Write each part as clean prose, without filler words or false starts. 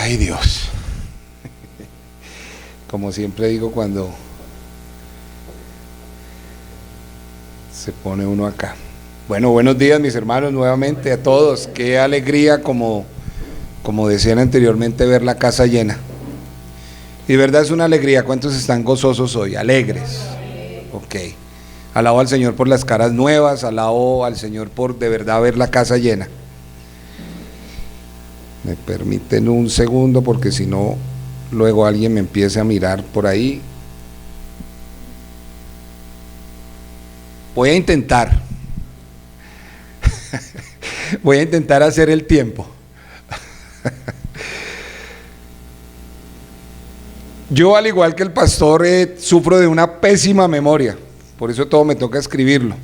Ay, Dios. Como siempre digo cuando se pone uno acá. Bueno, buenos días mis hermanos nuevamente a todos. Qué alegría, como decían anteriormente, ver la casa llena. Y de verdad es una alegría. ¿Cuántos están gozosos hoy? Alegres. Ok. Alabo al Señor por las caras nuevas, alabo al Señor por de verdad ver la casa llena. Me permiten un segundo porque si no, luego alguien me empiece a mirar por ahí. Voy a intentar hacer el tiempo. Yo, al igual que el pastor, sufro de una pésima memoria, por eso todo me toca escribirlo.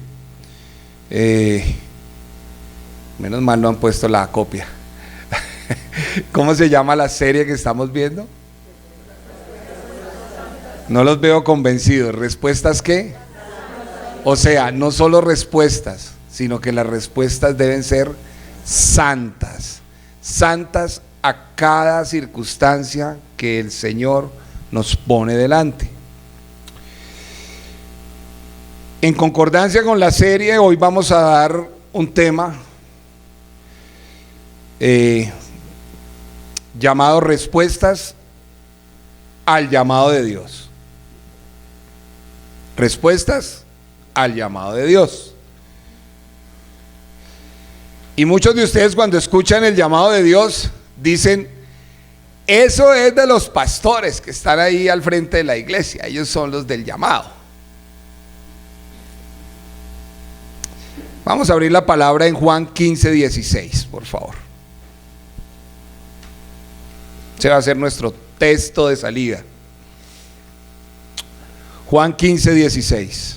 Menos mal no han puesto la copia. ¿Cómo se llama la serie que estamos viendo? No los veo convencidos. ¿Respuestas qué? O sea, no solo respuestas, sino que las respuestas deben ser santas, santas a cada circunstancia que el Señor nos pone delante. En concordancia con la serie, hoy vamos a dar un tema llamado respuestas al llamado de Dios. Respuestas al llamado de Dios. Y muchos de ustedes, cuando escuchan el llamado de Dios, dicen: eso es de los pastores que están ahí al frente de la iglesia, ellos son los del llamado. Vamos a abrir la palabra en Juan 15:16, por favor. Ese va a ser nuestro texto de salida. Juan 15:16.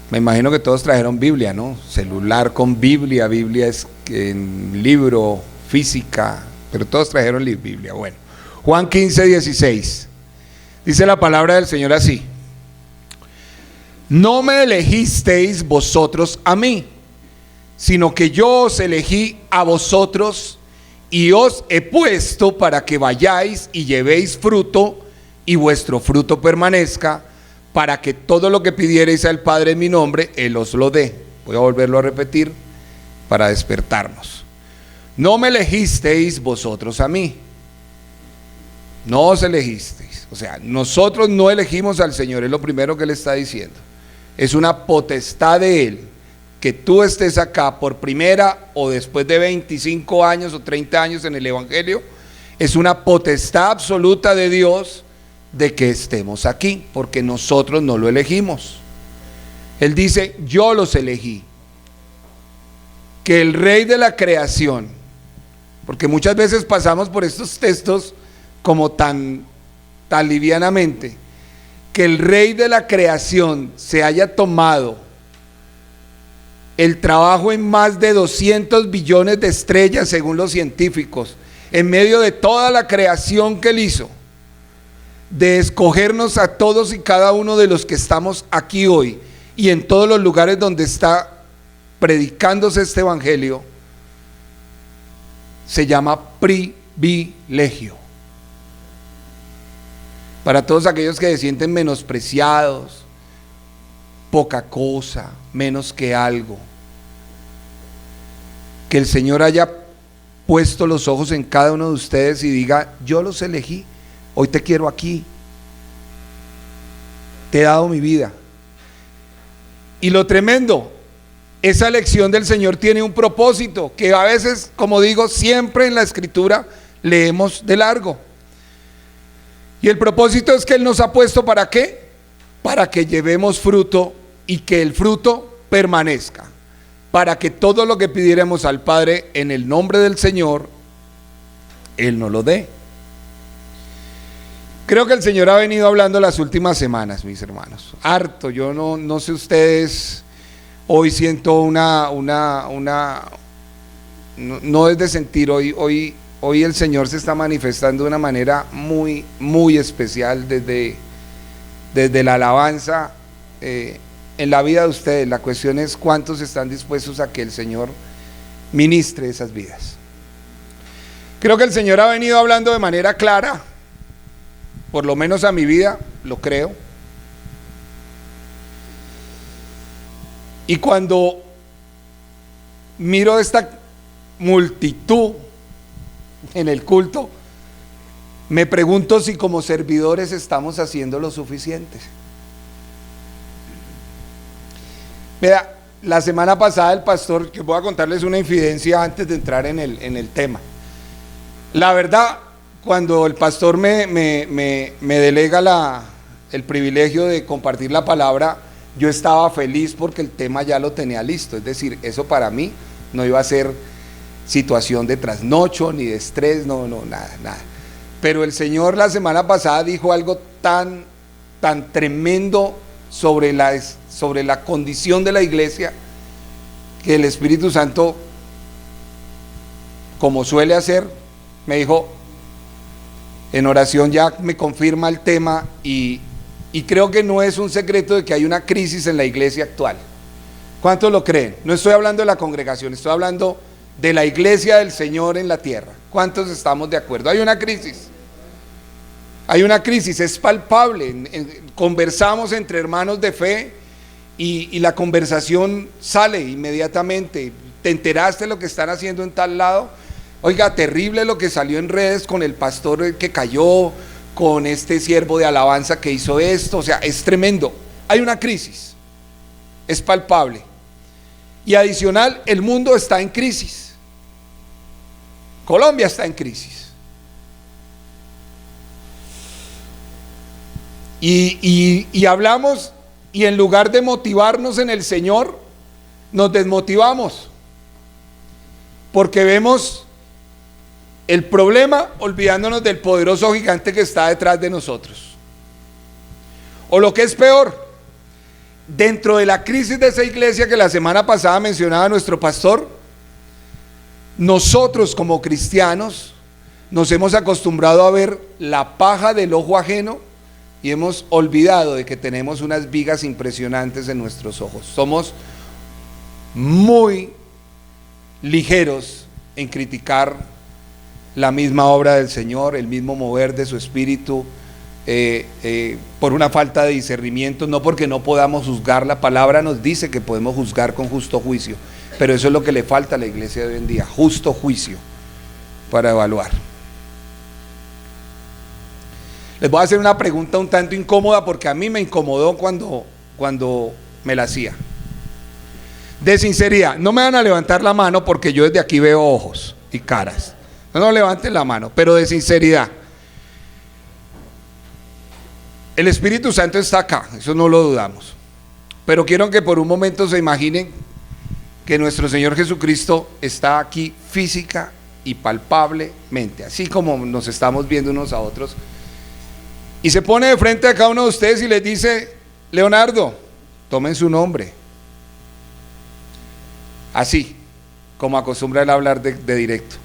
Me imagino que todos trajeron Biblia, ¿no? Celular con Biblia, Biblia es en libro, física, pero todos trajeron Biblia. Bueno, Juan 15:16. Dice la palabra del Señor así: no me elegisteis vosotros a mí, sino que yo os elegí a vosotros y os he puesto para que vayáis y llevéis fruto y vuestro fruto permanezca, para que todo lo que pidiereis al Padre en mi nombre, Él os lo dé. Voy a volverlo a repetir para despertarnos. No me elegisteis vosotros a mí. No os elegisteis. O sea, nosotros no elegimos al Señor, es lo primero que le está diciendo. Es una potestad de Él que tú estés acá por primera o después de 25 años o 30 años en el Evangelio. Es una potestad absoluta de Dios de que estemos aquí, porque nosotros no lo elegimos. Él dice: yo los elegí. Que el Rey de la creación, porque muchas veces pasamos por estos textos como tan livianamente, que el Rey de la creación se haya tomado el trabajo en más de 200 billones de estrellas según los científicos, en medio de toda la creación que Él hizo, de escogernos a todos y cada uno de los que estamos aquí hoy y en todos los lugares donde está predicándose este evangelio, se llama privilegio. Para todos aquellos que se sienten menospreciados, poca cosa, menos que algo, que el Señor haya puesto los ojos en cada uno de ustedes y diga: yo los elegí, hoy te quiero aquí, te he dado mi vida. Y lo tremendo, esa elección del Señor tiene un propósito que a veces, como digo, siempre en la Escritura leemos de largo. Y el propósito es que Él nos ha puesto ¿para qué? Para que llevemos fruto y que el fruto permanezca, para que todo lo que pidiéramos al Padre en el nombre del Señor, Él nos lo dé. Creo que el Señor ha venido hablando las últimas semanas, mis hermanos, harto. Yo no sé ustedes, hoy siento no es de sentir, hoy el Señor se está manifestando de una manera muy, muy especial desde la alabanza en la vida de ustedes. La cuestión es cuántos están dispuestos a que el Señor ministre esas vidas. Creo que el Señor ha venido hablando de manera clara, por lo menos a mi vida, lo creo. Y cuando miro esta multitud en el culto, me pregunto si como servidores estamos haciendo lo suficiente. Mira, la semana pasada el pastor, que voy a contarles una infidencia antes de entrar en el tema. La verdad, cuando el pastor me delega el privilegio de compartir la palabra, yo estaba feliz porque el tema ya lo tenía listo. Es decir, eso para mí no iba a ser situación de trasnocho ni de estrés, no, nada. Pero el Señor la semana pasada dijo algo tan tremendo sobre la condición de la iglesia, que el Espíritu Santo, como suele hacer, me dijo en oración, ya me confirma el tema, y creo que no es un secreto de que hay una crisis en la iglesia actual. ¿Cuántos lo creen? No estoy hablando de la congregación, estoy hablando de la iglesia del Señor en la tierra. ¿Cuántos estamos de acuerdo? Hay una crisis. Hay una crisis, es palpable. Conversamos entre hermanos de fe y la conversación sale inmediatamente. ¿Te enteraste de lo que están haciendo en tal lado? Oiga, terrible lo que salió en redes con el pastor que cayó, con este siervo de alabanza que hizo esto. O sea, es tremendo. Hay una crisis, es palpable. Y adicional, el mundo está en crisis. Colombia está en crisis. Y hablamos, y en lugar de motivarnos en el Señor, nos desmotivamos, porque vemos el problema olvidándonos del poderoso gigante que está detrás de nosotros. O lo que es peor, dentro de la crisis de esa iglesia que la semana pasada mencionaba nuestro pastor, nosotros como cristianos nos hemos acostumbrado a ver la paja del ojo ajeno y hemos olvidado de que tenemos unas vigas impresionantes en nuestros ojos. Somos muy ligeros en criticar la misma obra del Señor, el mismo mover de su espíritu, por una falta de discernimiento, no porque no podamos juzgar. La palabra nos dice que podemos juzgar con justo juicio, pero eso es lo que le falta a la iglesia de hoy en día, justo juicio para evaluar. Les voy a hacer una pregunta un tanto incómoda, porque a mí me incomodó cuando me la hacía. De sinceridad, no me van a levantar la mano porque yo desde aquí veo ojos y caras. No levanten la mano, pero de sinceridad. El Espíritu Santo está acá, eso no lo dudamos. Pero quiero que por un momento se imaginen que nuestro Señor Jesucristo está aquí física y palpablemente, así como nos estamos viendo unos a otros. Y se pone de frente a cada uno de ustedes y les dice: Leonardo, tomen su nombre. Así, como acostumbra él a hablar de directo.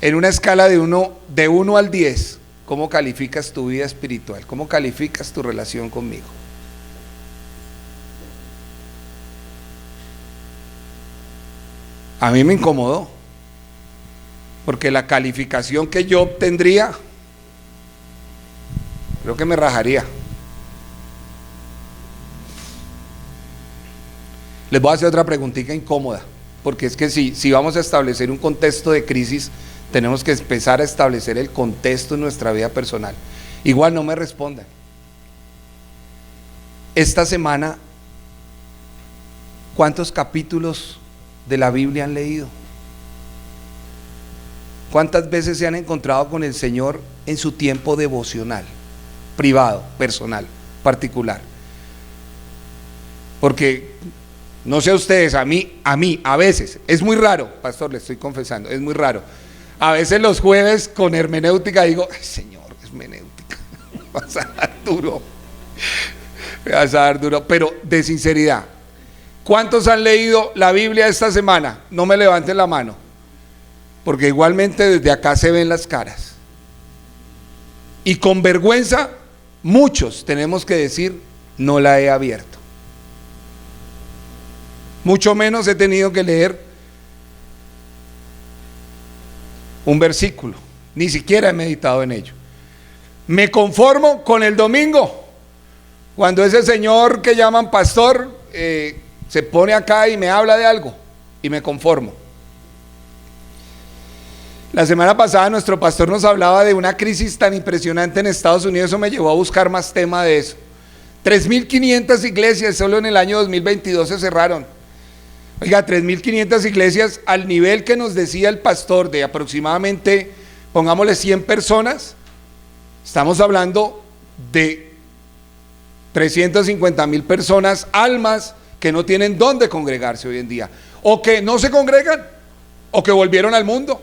En una escala de 1 al 10, ¿cómo calificas tu vida espiritual? ¿Cómo calificas tu relación conmigo? A mí me incomodó, porque la calificación que yo obtendría, creo que me rajaría. Les voy a hacer otra preguntita incómoda, porque es que si vamos a establecer un contexto de crisis, tenemos que empezar a establecer el contexto en nuestra vida personal. Igual no me respondan. Esta semana, ¿cuántos capítulos de la Biblia han leído? ¿Cuántas veces se han encontrado con el Señor en su tiempo devocional, privado, personal, particular? Porque no sé ustedes, a mí a veces, es muy raro, pastor, le estoy confesando, es muy raro. A veces los jueves con hermenéutica digo: ay, Señor, hermenéutica, vas a dar duro, pero de sinceridad, ¿cuántos han leído la Biblia esta semana? No me levanten la mano, porque igualmente desde acá se ven las caras. Y con vergüenza, muchos tenemos que decir: no la he abierto. Mucho menos he tenido que leer un versículo, ni siquiera he meditado en ello. Me conformo con el domingo, cuando ese señor que llaman pastor se pone acá y me habla de algo, y me conformo. La semana pasada nuestro pastor nos hablaba de una crisis tan impresionante en Estados Unidos, eso me llevó a buscar más tema de eso. 3.500 iglesias solo en el año 2022 se cerraron. Oiga, 3.500 iglesias al nivel que nos decía el pastor de aproximadamente, pongámosle 100 personas, estamos hablando de 350.000 personas, almas que no tienen dónde congregarse hoy en día, o que no se congregan, o que volvieron al mundo.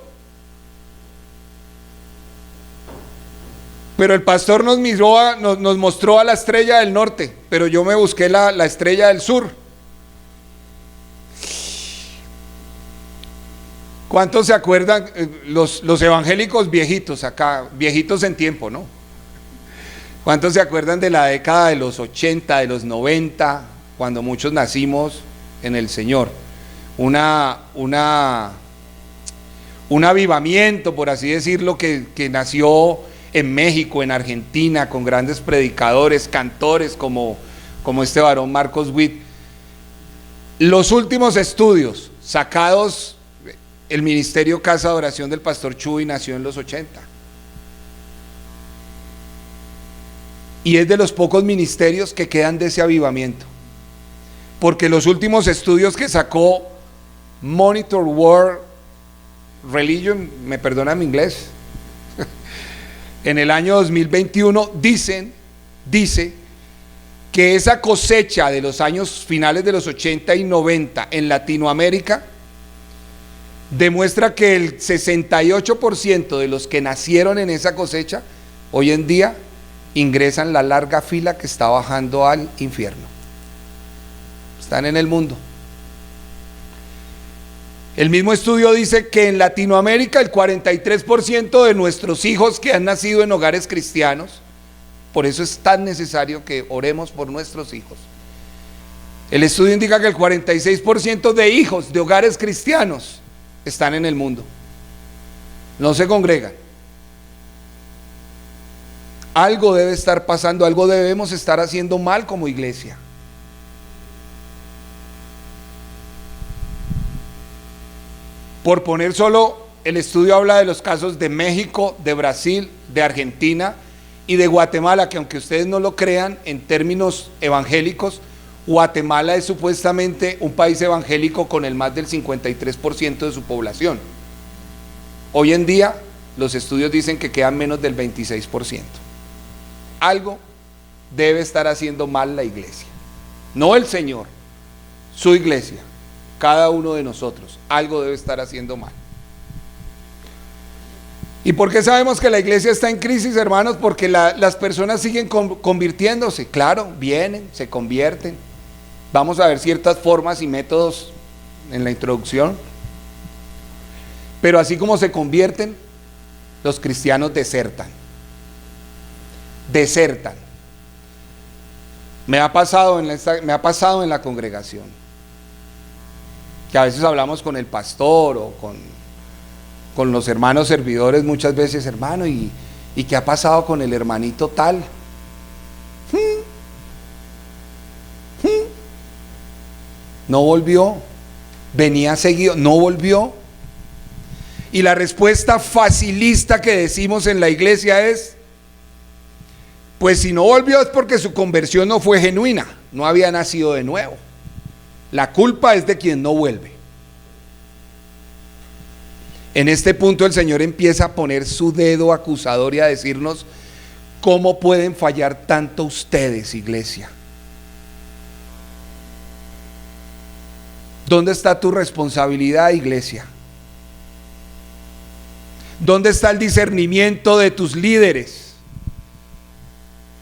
Pero el pastor nos mostró a la estrella del norte, pero yo me busqué la estrella del sur. ¿Cuántos se acuerdan? Los evangélicos viejitos acá, viejitos en tiempo, ¿no? ¿Cuántos se acuerdan de la década de los 80, de los 90, cuando muchos nacimos en el Señor? Un avivamiento, por así decirlo, que nació en México, en Argentina, con grandes predicadores, cantores como este varón Marcos Witt. Los últimos estudios sacados, el ministerio Casa de Oración del pastor Chuy nació en los 80. Y es de los pocos ministerios que quedan de ese avivamiento. Porque los últimos estudios que sacó Monitor World Religion, me perdona mi inglés, en el año 2021 dice que esa cosecha de los años finales de los 80 y 90 en Latinoamérica demuestra que el 68% de los que nacieron en esa cosecha hoy en día ingresan la larga fila que está bajando al infierno. Están en el mundo. El mismo estudio dice que en Latinoamérica el 43% de nuestros hijos que han nacido en hogares cristianos, por eso es tan necesario que oremos por nuestros hijos. El estudio indica que el 46% de hijos de hogares cristianos están en el mundo, no se congregan. Algo debe estar pasando, algo debemos estar haciendo mal como iglesia. Por poner solo, el estudio habla de los casos de México, de Brasil, de Argentina y de Guatemala, que aunque ustedes no lo crean, en términos evangélicos, Guatemala es supuestamente un país evangélico con el más del 53% de su población. Hoy en día, los estudios dicen que quedan menos del 26%. Algo debe estar haciendo mal la iglesia. No el Señor, su iglesia. Cada uno de nosotros, algo debe estar haciendo mal. ¿Y por qué sabemos que la iglesia está en crisis, hermanos? Porque las personas siguen convirtiéndose. Claro, vienen, se convierten. Vamos a ver ciertas formas y métodos en la introducción. Pero así como se convierten, los cristianos desertan. Desertan. Me ha pasado en la congregación, que a veces hablamos con el pastor o con los hermanos servidores, muchas veces, hermano, ¿y qué ha pasado con el hermanito tal? No volvió, venía seguido, no volvió. Y la respuesta facilista que decimos en la iglesia es: pues si no volvió es porque su conversión no fue genuina, no había nacido de nuevo. La culpa es de quien no vuelve. En este punto el Señor empieza a poner su dedo acusador y a decirnos: ¿cómo pueden fallar tanto ustedes, iglesia? ¿Dónde está tu responsabilidad, iglesia? ¿Dónde está el discernimiento de tus líderes?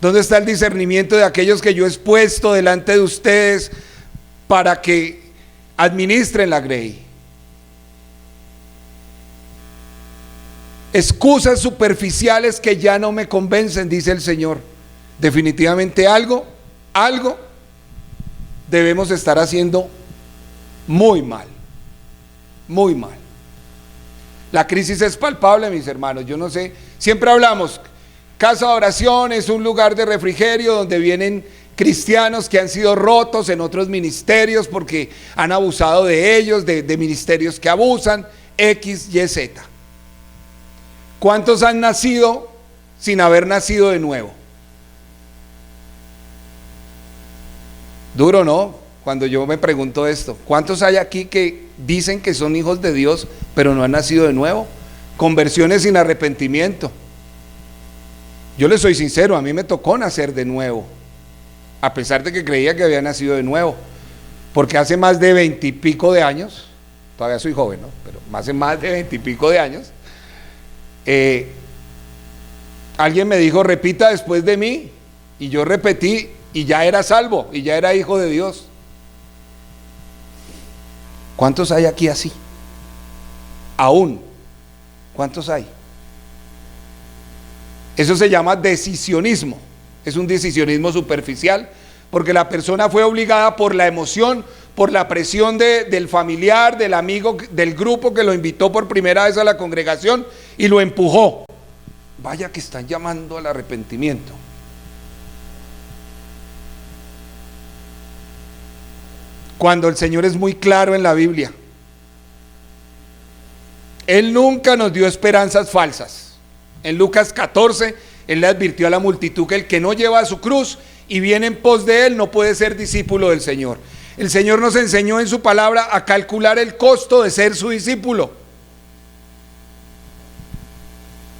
¿Dónde está el discernimiento de aquellos que yo he puesto delante de ustedes para que administren la grey? Excusas superficiales que ya no me convencen, dice el Señor. Definitivamente algo debemos estar haciendo muy mal, muy mal. La crisis es palpable, mis hermanos. Yo no sé, siempre hablamos, casa de oración es un lugar de refrigerio donde vienen cristianos que han sido rotos en otros ministerios porque han abusado de ellos, de ministerios que abusan, X, Y, Z. ¿Cuántos han nacido sin haber nacido de nuevo? Duro, ¿no? Cuando yo me pregunto esto, ¿cuántos hay aquí que dicen que son hijos de Dios, pero no han nacido de nuevo? Conversiones sin arrepentimiento. Yo les soy sincero, a mí me tocó nacer de nuevo, a pesar de que creía que había nacido de nuevo, porque hace más de 20 y pico de años, todavía soy joven, ¿no? Pero hace más de 20 y pico de años, alguien me dijo, repita después de mí, y yo repetí, y ya era salvo, y ya era hijo de Dios. ¿Cuántos hay aquí así? Aún, ¿cuántos hay? Eso se llama decisionismo. Es un decisionismo superficial, porque la persona fue obligada por la emoción, por la presión del familiar, del amigo, del grupo que lo invitó por primera vez a la congregación y lo empujó. Vaya que están llamando al arrepentimiento. Cuando el Señor es muy claro en la Biblia. Él nunca nos dio esperanzas falsas. En Lucas 14, Él le advirtió a la multitud que el que no lleva su cruz y viene en pos de Él no puede ser discípulo del Señor. El Señor nos enseñó en su palabra a calcular el costo de ser su discípulo.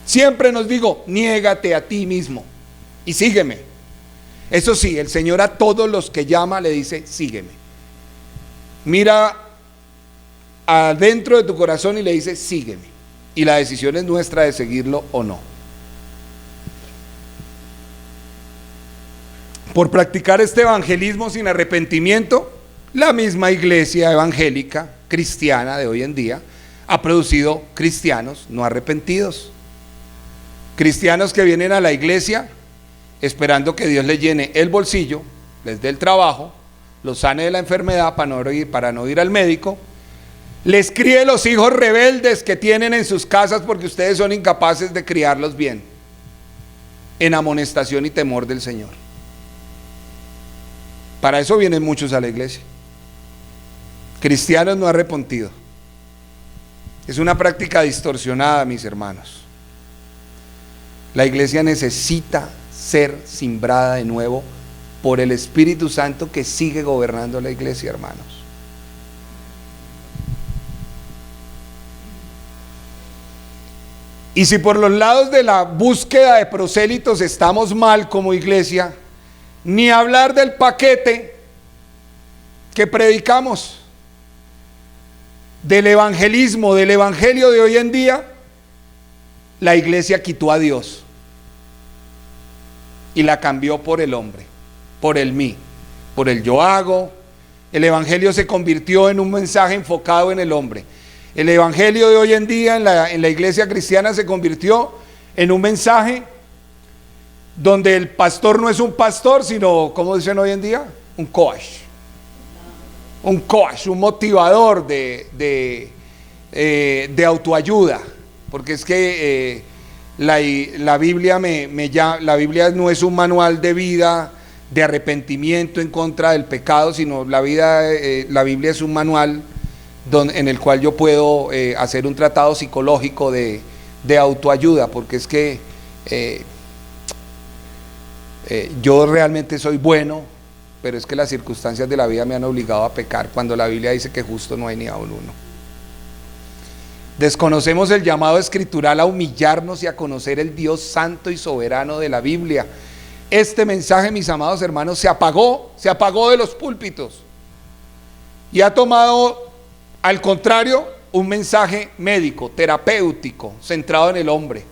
Siempre nos digo, niégate a ti mismo y sígueme. Eso sí, el Señor a todos los que llama le dice, sígueme. Mira adentro de tu corazón y le dice, sígueme. Y la decisión es nuestra de seguirlo o no. Por practicar este evangelismo sin arrepentimiento, la misma iglesia evangélica cristiana de hoy en día ha producido cristianos no arrepentidos. Cristianos que vienen a la iglesia esperando que Dios les llene el bolsillo, les dé el trabajo, los sane de la enfermedad para no ir al médico, les críe los hijos rebeldes que tienen en sus casas porque ustedes son incapaces de criarlos bien, en amonestación y temor del Señor. Para eso vienen muchos a la iglesia. Cristianos no arrepentidos. Es una práctica distorsionada, mis hermanos. La iglesia necesita ser simbrada de nuevo por el Espíritu Santo que sigue gobernando la iglesia, hermanos. Y si por los lados de la búsqueda de prosélitos estamos mal como iglesia, ni hablar del paquete que predicamos, del evangelismo, del evangelio de hoy en día, la iglesia quitó a Dios y la cambió por el hombre, por el mí, por el yo hago. El evangelio se convirtió en un mensaje enfocado en el hombre. El evangelio de hoy en día en la iglesia cristiana se convirtió en un mensaje donde el pastor no es un pastor, sino, ¿cómo dicen hoy en día? Un coach, un motivador de autoayuda, porque es que la Biblia la Biblia no es un manual de vida de arrepentimiento en contra del pecado, sino la Biblia es un manual en el cual yo puedo hacer un tratado psicológico de autoayuda, porque es que yo realmente soy bueno, pero es que las circunstancias de la vida me han obligado a pecar, cuando la Biblia dice que justo no hay ni aun uno. Desconocemos el llamado escritural a humillarnos y a conocer el Dios santo y soberano de la Biblia. Este mensaje, mis amados hermanos, se apagó de los púlpitos y ha tomado, al contrario, un mensaje médico, terapéutico, centrado en el hombre.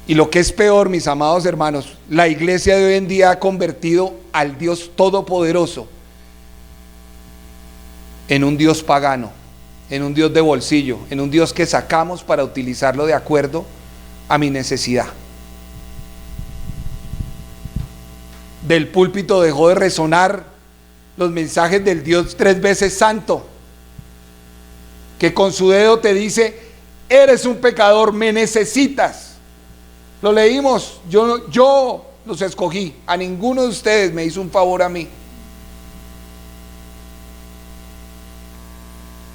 Y lo que es peor, mis amados hermanos, la iglesia de hoy en día ha convertido al Dios Todopoderoso en un Dios pagano, en un Dios de bolsillo, en un Dios que sacamos para utilizarlo de acuerdo a mi necesidad. Del púlpito dejó de resonar los mensajes del Dios 3 veces santo, que con su dedo te dice: Eres un pecador, me necesitas. Lo leímos, yo los escogí, a ninguno de ustedes me hizo un favor a mí.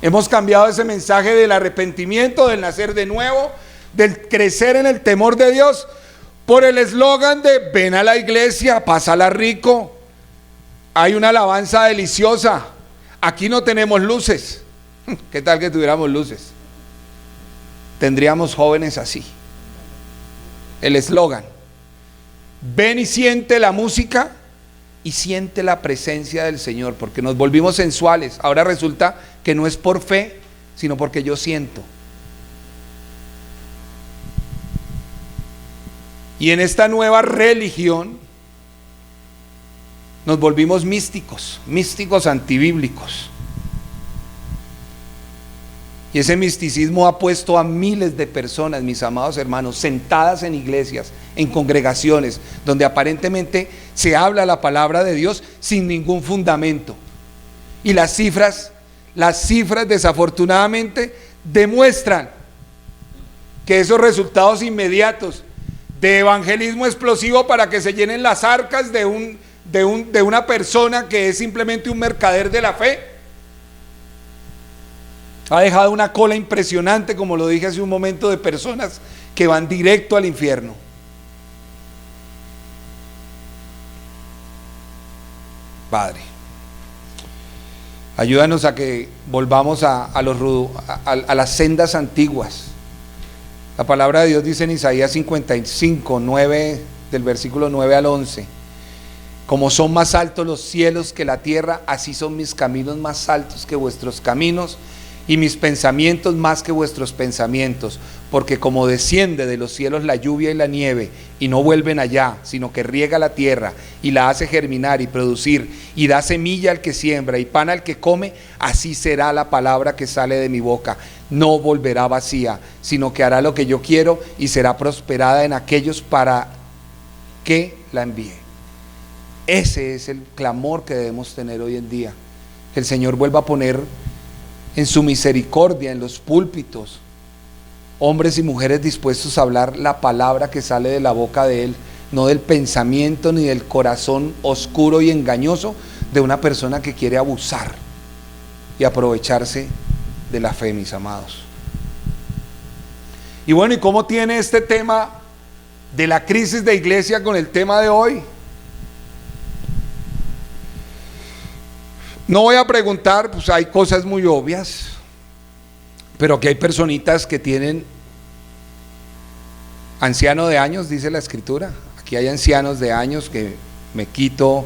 Hemos cambiado ese mensaje del arrepentimiento, del nacer de nuevo, del crecer en el temor de Dios, por el eslogan de ven a la iglesia, pásala rico. Hay una alabanza deliciosa. Aquí no tenemos luces. ¿Qué tal que tuviéramos luces? Tendríamos jóvenes así. El eslogan: ven y siente la música y siente la presencia del Señor, porque nos volvimos sensuales. Ahora resulta que no es por fe, sino porque yo siento. Y en esta nueva religión nos volvimos místicos antibíblicos. Y ese misticismo ha puesto a miles de personas, mis amados hermanos, sentadas en iglesias, en congregaciones, donde aparentemente se habla la palabra de Dios sin ningún fundamento. Y las cifras desafortunadamente demuestran que esos resultados inmediatos de evangelismo explosivo para que se llenen las arcas de una persona que es simplemente un mercader de la fe, ha dejado una cola impresionante, como lo dije hace un momento, de personas que van directo al infierno. Padre, ayúdanos a que volvamos a las sendas antiguas. La palabra de Dios dice en Isaías 55, 9, del versículo 9 al 11: como son más altos los cielos que la tierra, así son mis caminos más altos que vuestros caminos, y mis pensamientos más que vuestros pensamientos. Porque como desciende de los cielos la lluvia y la nieve, y no vuelven allá, sino que riega la tierra y la hace germinar y producir, y da semilla al que siembra y pan al que come, así será la palabra que sale de mi boca. No volverá vacía, sino que hará lo que yo quiero y será prosperada en aquellos para que la envíe. Ese es el clamor que debemos tener hoy en día. Que el Señor vuelva a poner en su misericordia en los púlpitos hombres y mujeres dispuestos a hablar la palabra que sale de la boca de Él, no del pensamiento ni del corazón oscuro y engañoso de una persona que quiere abusar y aprovecharse de la fe, mis amados. Y bueno, ¿y cómo tiene este tema de la crisis de iglesia con el tema de hoy? No voy a preguntar, pues hay cosas muy obvias, pero que hay personitas que tienen anciano de años, dice la escritura. Aquí hay ancianos de años que me quito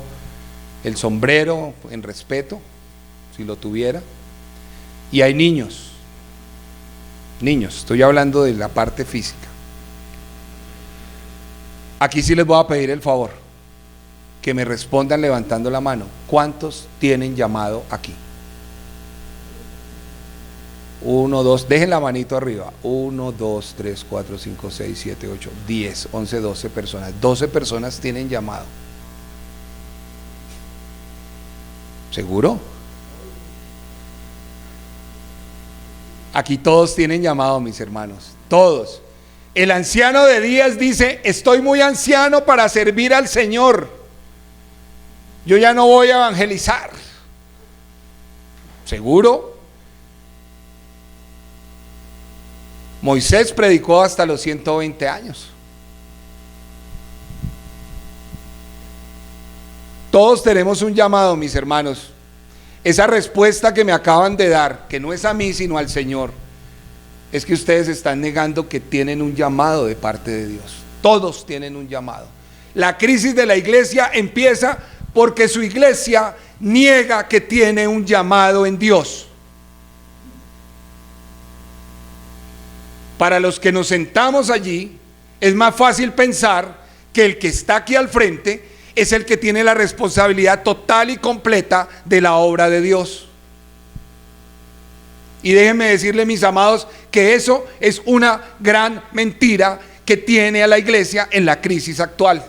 el sombrero en respeto, si lo tuviera. Y hay niños, estoy hablando de la parte física. Aquí sí les voy a pedir el favor que me respondan levantando la mano. ¿Cuántos tienen llamado aquí? 1, 2, dejen la manito arriba. 1, 2, 3, 4, 5, 6, 7, 8, 10, 11, 12 personas. 12 personas tienen llamado. ¿Seguro? Aquí todos tienen llamado, mis hermanos, todos. El anciano de días dice: estoy muy anciano para servir al Señor, yo ya no voy a evangelizar. ¿Seguro? Moisés predicó hasta los 120 años. Todos tenemos un llamado, mis hermanos. Esa respuesta que me acaban de dar, que no es a mí sino al Señor, es que ustedes están negando que tienen un llamado de parte de Dios. Todos tienen un llamado. La crisis de la iglesia empieza porque su iglesia niega que tiene un llamado en Dios. Para los que nos sentamos allí, es más fácil pensar que el que está aquí al frente es el que tiene la responsabilidad total y completa de la obra de Dios. Y déjenme decirle, mis amados, que eso es una gran mentira que tiene a la iglesia en la crisis actual.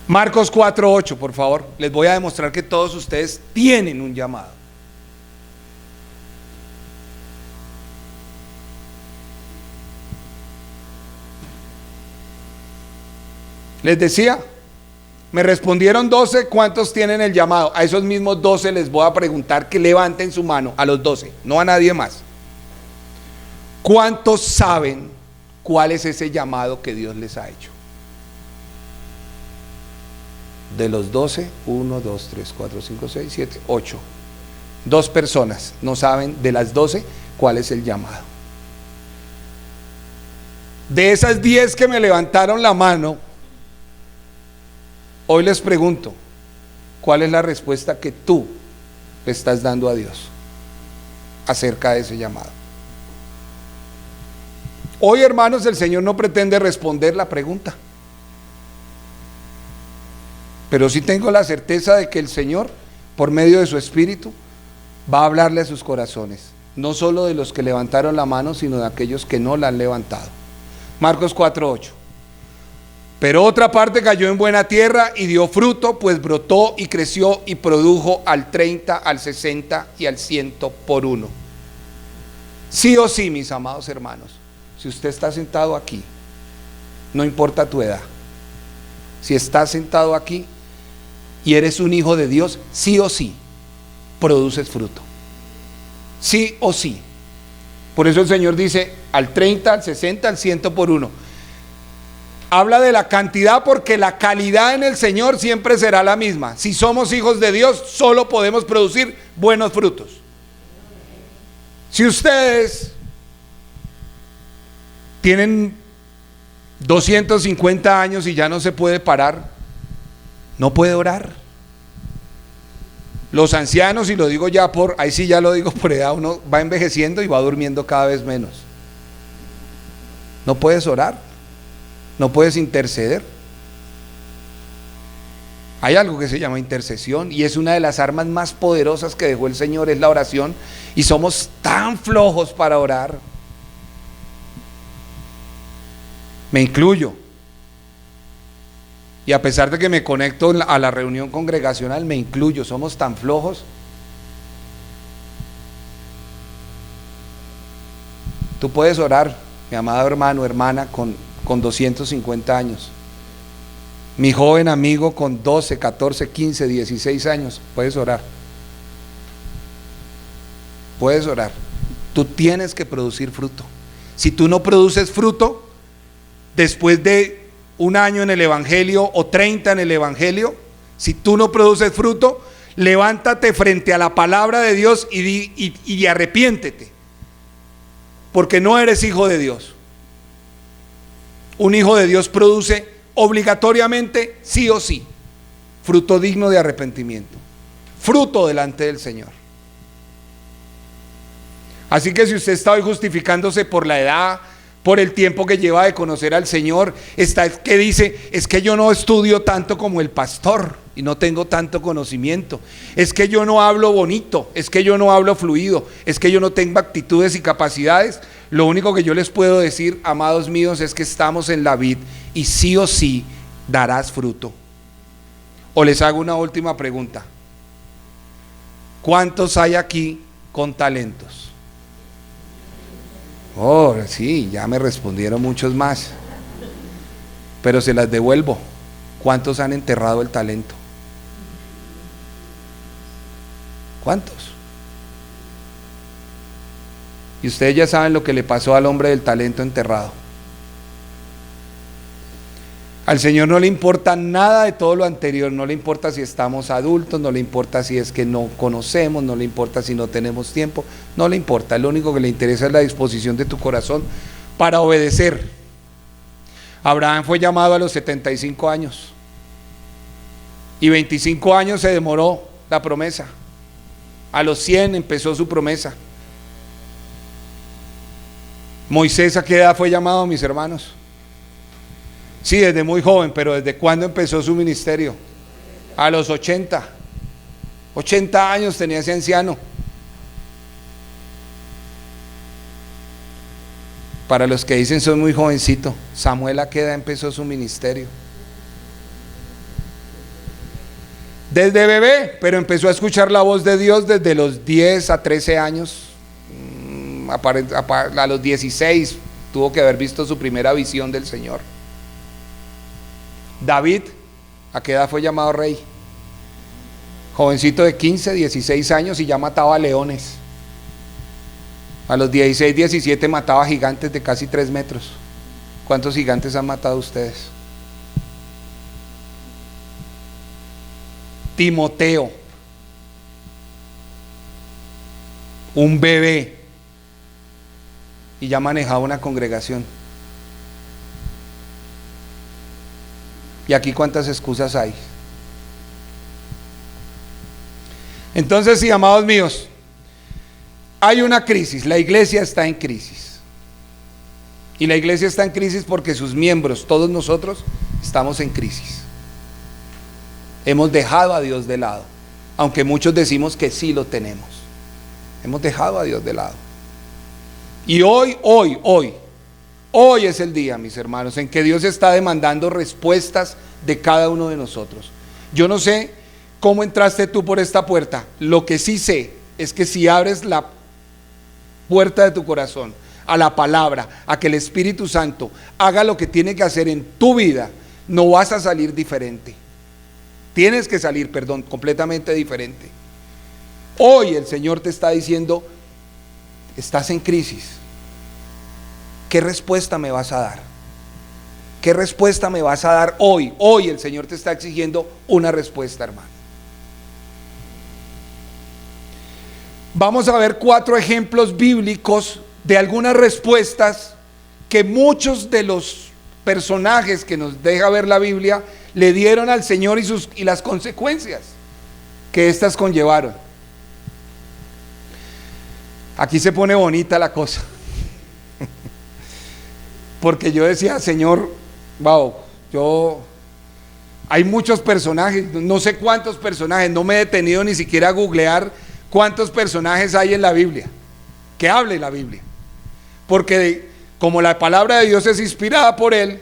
Marcos 4:8, por favor. Les voy a demostrar que todos ustedes tienen un llamado. Les decía, me respondieron 12, ¿cuántos tienen el llamado? A esos mismos 12 les voy a preguntar que levanten su mano, a los 12, no a nadie más. ¿Cuántos saben cuál es ese llamado que Dios les ha hecho? De los 12, 1, 2, 3, 4, 5, 6, 7, 8. 2 personas no saben de las 12 cuál es el llamado. De esas 10 que me levantaron la mano, hoy les pregunto, ¿cuál es la respuesta que tú le estás dando a Dios acerca de ese llamado? Hoy, hermanos, el Señor no pretende responder la pregunta, pero sí tengo la certeza de que el Señor, por medio de su Espíritu, va a hablarle a sus corazones, no solo de los que levantaron la mano, sino de aquellos que no la han levantado. Marcos 4:8. Pero otra parte cayó en buena tierra y dio fruto, pues brotó y creció y produjo al 30, al 60 y al 100 por uno. Sí o sí, mis amados hermanos, si usted está sentado aquí, no importa tu edad, si estás sentado aquí y eres un hijo de Dios, sí o sí, produces fruto. Sí o sí. Por eso el Señor dice, al 30, al 60, al 100 por uno. Habla de la cantidad porque la calidad en el Señor siempre será la misma. Si somos hijos de Dios, solo podemos producir buenos frutos. Si ustedes tienen 250 años y ya no se puede parar, no puede orar. Los ancianos, y lo digo ya ahí sí ya lo digo por edad, uno va envejeciendo y va durmiendo cada vez menos. No puedes orar, no puedes interceder. Hay algo que se llama intercesión y es una de las armas más poderosas que dejó el Señor, es la oración, y somos tan flojos para orar. Me incluyo. Y a pesar de que me conecto a la reunión congregacional, me incluyo, somos tan flojos. Tú puedes orar, mi amado hermano, hermana, con 250 años. Mi joven amigo con 12, 14, 15, 16 años, puedes orar. Puedes orar. Tú tienes que producir fruto. Si tú no produces fruto, después de un año en el Evangelio o 30 en el Evangelio, si tú no produces fruto, levántate frente a la palabra de Dios y arrepiéntete, porque no eres hijo de Dios. Un hijo de Dios produce obligatoriamente, sí o sí, fruto digno de arrepentimiento, fruto delante del Señor. Así que si usted está hoy justificándose por la edad, por el tiempo que lleva de conocer al Señor, que dice, es que yo no estudio tanto como el pastor y no tengo tanto conocimiento, es que yo no hablo bonito, es que yo no hablo fluido, es que yo no tengo actitudes y capacidades. Lo único que yo les puedo decir, amados míos, es que estamos en la vid y sí o sí darás fruto. O les hago una última pregunta: ¿cuántos hay aquí con talentos? Oh, sí, ya me respondieron muchos más, pero se las devuelvo. ¿Cuántos han enterrado el talento? ¿Cuántos? Y ustedes ya saben lo que le pasó al hombre del talento enterrado. Al Señor no le importa nada de todo lo anterior, no le importa si estamos adultos, no le importa si es que no conocemos, no le importa si no tenemos tiempo, no le importa. Lo único que le interesa es la disposición de tu corazón para obedecer. Abraham fue llamado a los 75 años y 25 años se demoró la promesa. A los 100 empezó su promesa. Moisés, ¿a qué edad fue llamado, mis hermanos? Sí, desde muy joven, pero ¿desde cuándo empezó su ministerio? A los 80 años tenía ese anciano. Para los que dicen soy muy jovencito, Samuel, ¿a qué edad empezó su ministerio? Desde bebé, pero empezó a escuchar la voz de Dios desde los 10 a 13 años. A los 16 tuvo que haber visto su primera visión del Señor. David, ¿a qué edad fue llamado rey? Jovencito de 15, 16 años y ya mataba leones. A los 16, 17 mataba gigantes de casi 3 metros. ¿Cuántos gigantes han matado ustedes? Timoteo, un bebé, y ya manejaba una congregación. ¿Y aquí cuántas excusas hay? Entonces, sí, amados míos, hay una crisis, la iglesia está en crisis. Y la iglesia está en crisis porque sus miembros, todos nosotros, estamos en crisis. Hemos dejado a Dios de lado, aunque muchos decimos que sí lo tenemos. Hemos dejado a Dios de lado. Y hoy es el día, mis hermanos, en que Dios está demandando respuestas de cada uno de nosotros. Yo no sé cómo entraste tú por esta puerta. Lo que sí sé es que si abres la puerta de tu corazón a la palabra, a que el Espíritu Santo haga lo que tiene que hacer en tu vida, no vas a salir diferente. Tienes que salir, completamente diferente. Hoy el Señor te está diciendo, estás en crisis. ¿Qué respuesta me vas a dar? ¿Qué respuesta me vas a dar hoy? Hoy el Señor te está exigiendo una respuesta, hermano. Vamos a ver 4 ejemplos bíblicos de algunas respuestas que muchos de los personajes que nos deja ver la Biblia le dieron al Señor y las consecuencias que éstas conllevaron. Aquí se pone bonita la cosa. Porque yo decía, Señor, wow, hay muchos personajes, no sé cuántos personajes, no me he detenido ni siquiera a googlear cuántos personajes hay en la Biblia, que hable la Biblia. Porque como la palabra de Dios es inspirada por Él,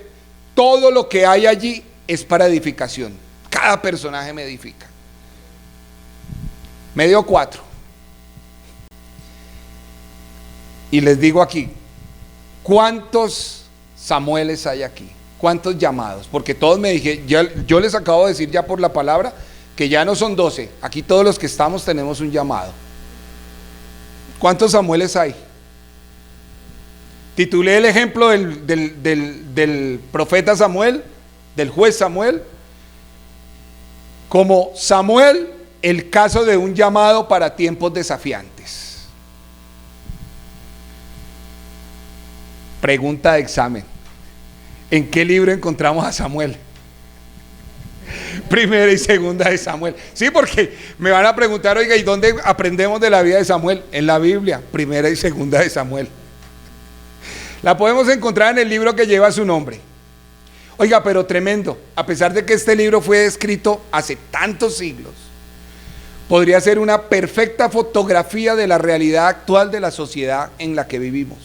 todo lo que hay allí es para edificación. Cada personaje me edifica. Me dio 4. Y les digo aquí, ¿cuántos Samueles hay aquí? ¿Cuántos llamados? Porque todos me dije, yo les acabo de decir ya por la palabra que ya no son 12. Aquí todos los que estamos tenemos un llamado. ¿Cuántos Samueles hay? Titulé el ejemplo del profeta Samuel, del juez Samuel, como Samuel, el caso de un llamado para tiempos desafiantes. Pregunta de examen: ¿en qué libro encontramos a Samuel? Primera y segunda de Samuel. Sí, porque me van a preguntar, oiga, ¿y dónde aprendemos de la vida de Samuel? En la Biblia, primera y segunda de Samuel. La podemos encontrar en el libro que lleva su nombre. Oiga, pero tremendo, a pesar de que este libro fue escrito hace tantos siglos, podría ser una perfecta fotografía de la realidad actual de la sociedad en la que vivimos.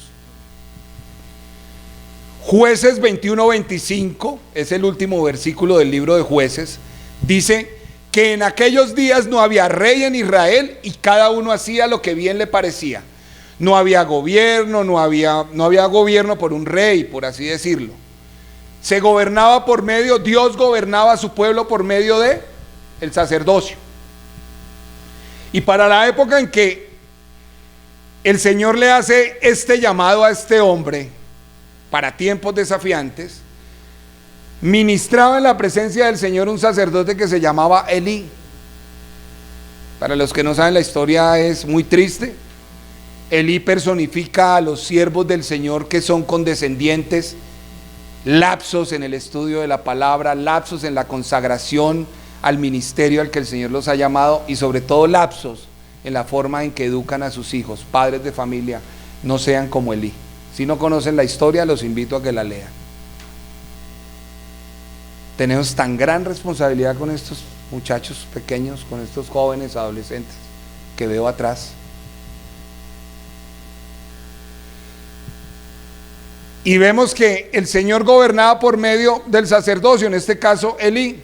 Jueces 21-25, es el último versículo del libro de Jueces, dice que en aquellos días no había rey en Israel y cada uno hacía lo que bien le parecía. No había gobierno, no había gobierno por un rey, por así decirlo. Se gobernaba por medio, Dios gobernaba a su pueblo por medio de el sacerdocio. Y para la época en que el Señor le hace este llamado a este hombre, para tiempos desafiantes, ministraba en la presencia del Señor un sacerdote que se llamaba Elí. Para los que no saben, la historia es muy triste. Elí personifica a los siervos del Señor que son condescendientes, lapsos en el estudio de la palabra, lapsos en la consagración al ministerio al que el Señor los ha llamado, y sobre todo lapsos en la forma en que educan a sus hijos. Padres de familia, no sean como Elí. Si no conocen la historia, los invito a que la lean. Tenemos tan gran responsabilidad con estos muchachos pequeños, con estos jóvenes, adolescentes que veo atrás. Y vemos que el Señor gobernaba por medio del sacerdocio, en este caso Elí.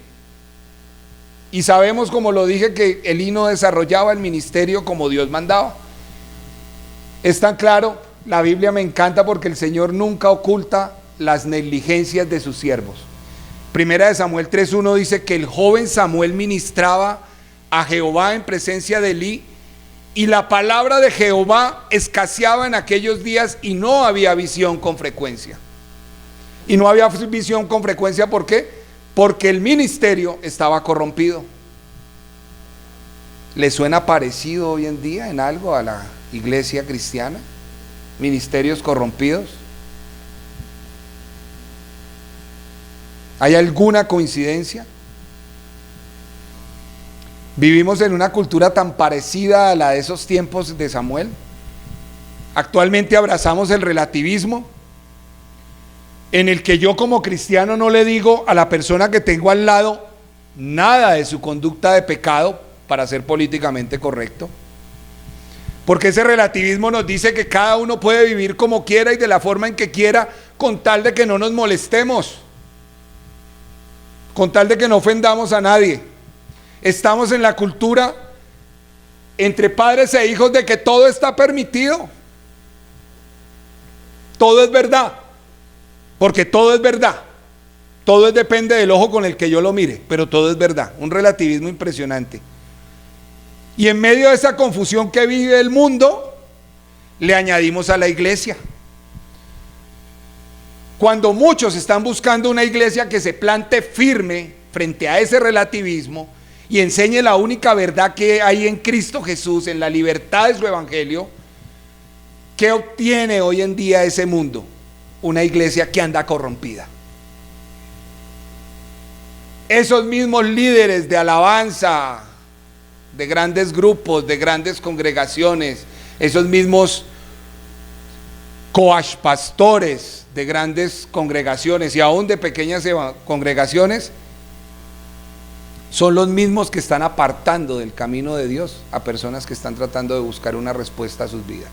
Y sabemos, como lo dije, que Elí no desarrollaba el ministerio como Dios mandaba. Es tan claro, la Biblia me encanta porque el Señor nunca oculta las negligencias de sus siervos. Primera de Samuel 3:1 dice que el joven Samuel ministraba a Jehová en presencia de Elí, y la palabra de Jehová escaseaba en aquellos días y no había visión con frecuencia. Y no había visión con frecuencia, ¿por qué? Porque el ministerio estaba corrompido. ¿Le suena parecido hoy en día en algo a la iglesia cristiana? Ministerios corrompidos. ¿Hay alguna coincidencia? ¿Vivimos en una cultura tan parecida a la de esos tiempos de Samuel? Actualmente abrazamos el relativismo, en el que yo como cristiano no le digo a la persona que tengo al lado nada de su conducta de pecado para ser políticamente correcto. Porque ese relativismo nos dice que cada uno puede vivir como quiera y de la forma en que quiera, con tal de que no nos molestemos, con tal de que no ofendamos a nadie. Estamos en la cultura entre padres e hijos de que todo está permitido. Todo es verdad, porque todo es verdad. Todo depende del ojo con el que yo lo mire, pero todo es verdad. Un relativismo impresionante. Y en medio de esa confusión que vive el mundo, le añadimos a la iglesia. Cuando muchos están buscando una iglesia que se plante firme frente a ese relativismo y enseñe la única verdad que hay en Cristo Jesús, en la libertad de su evangelio, ¿qué obtiene hoy en día ese mundo? Una iglesia que anda corrompida. Esos mismos líderes de alabanza, de grandes grupos, de grandes congregaciones, esos mismos coach pastores de grandes congregaciones y aún de pequeñas congregaciones, son los mismos que están apartando del camino de Dios a personas que están tratando de buscar una respuesta a sus vidas.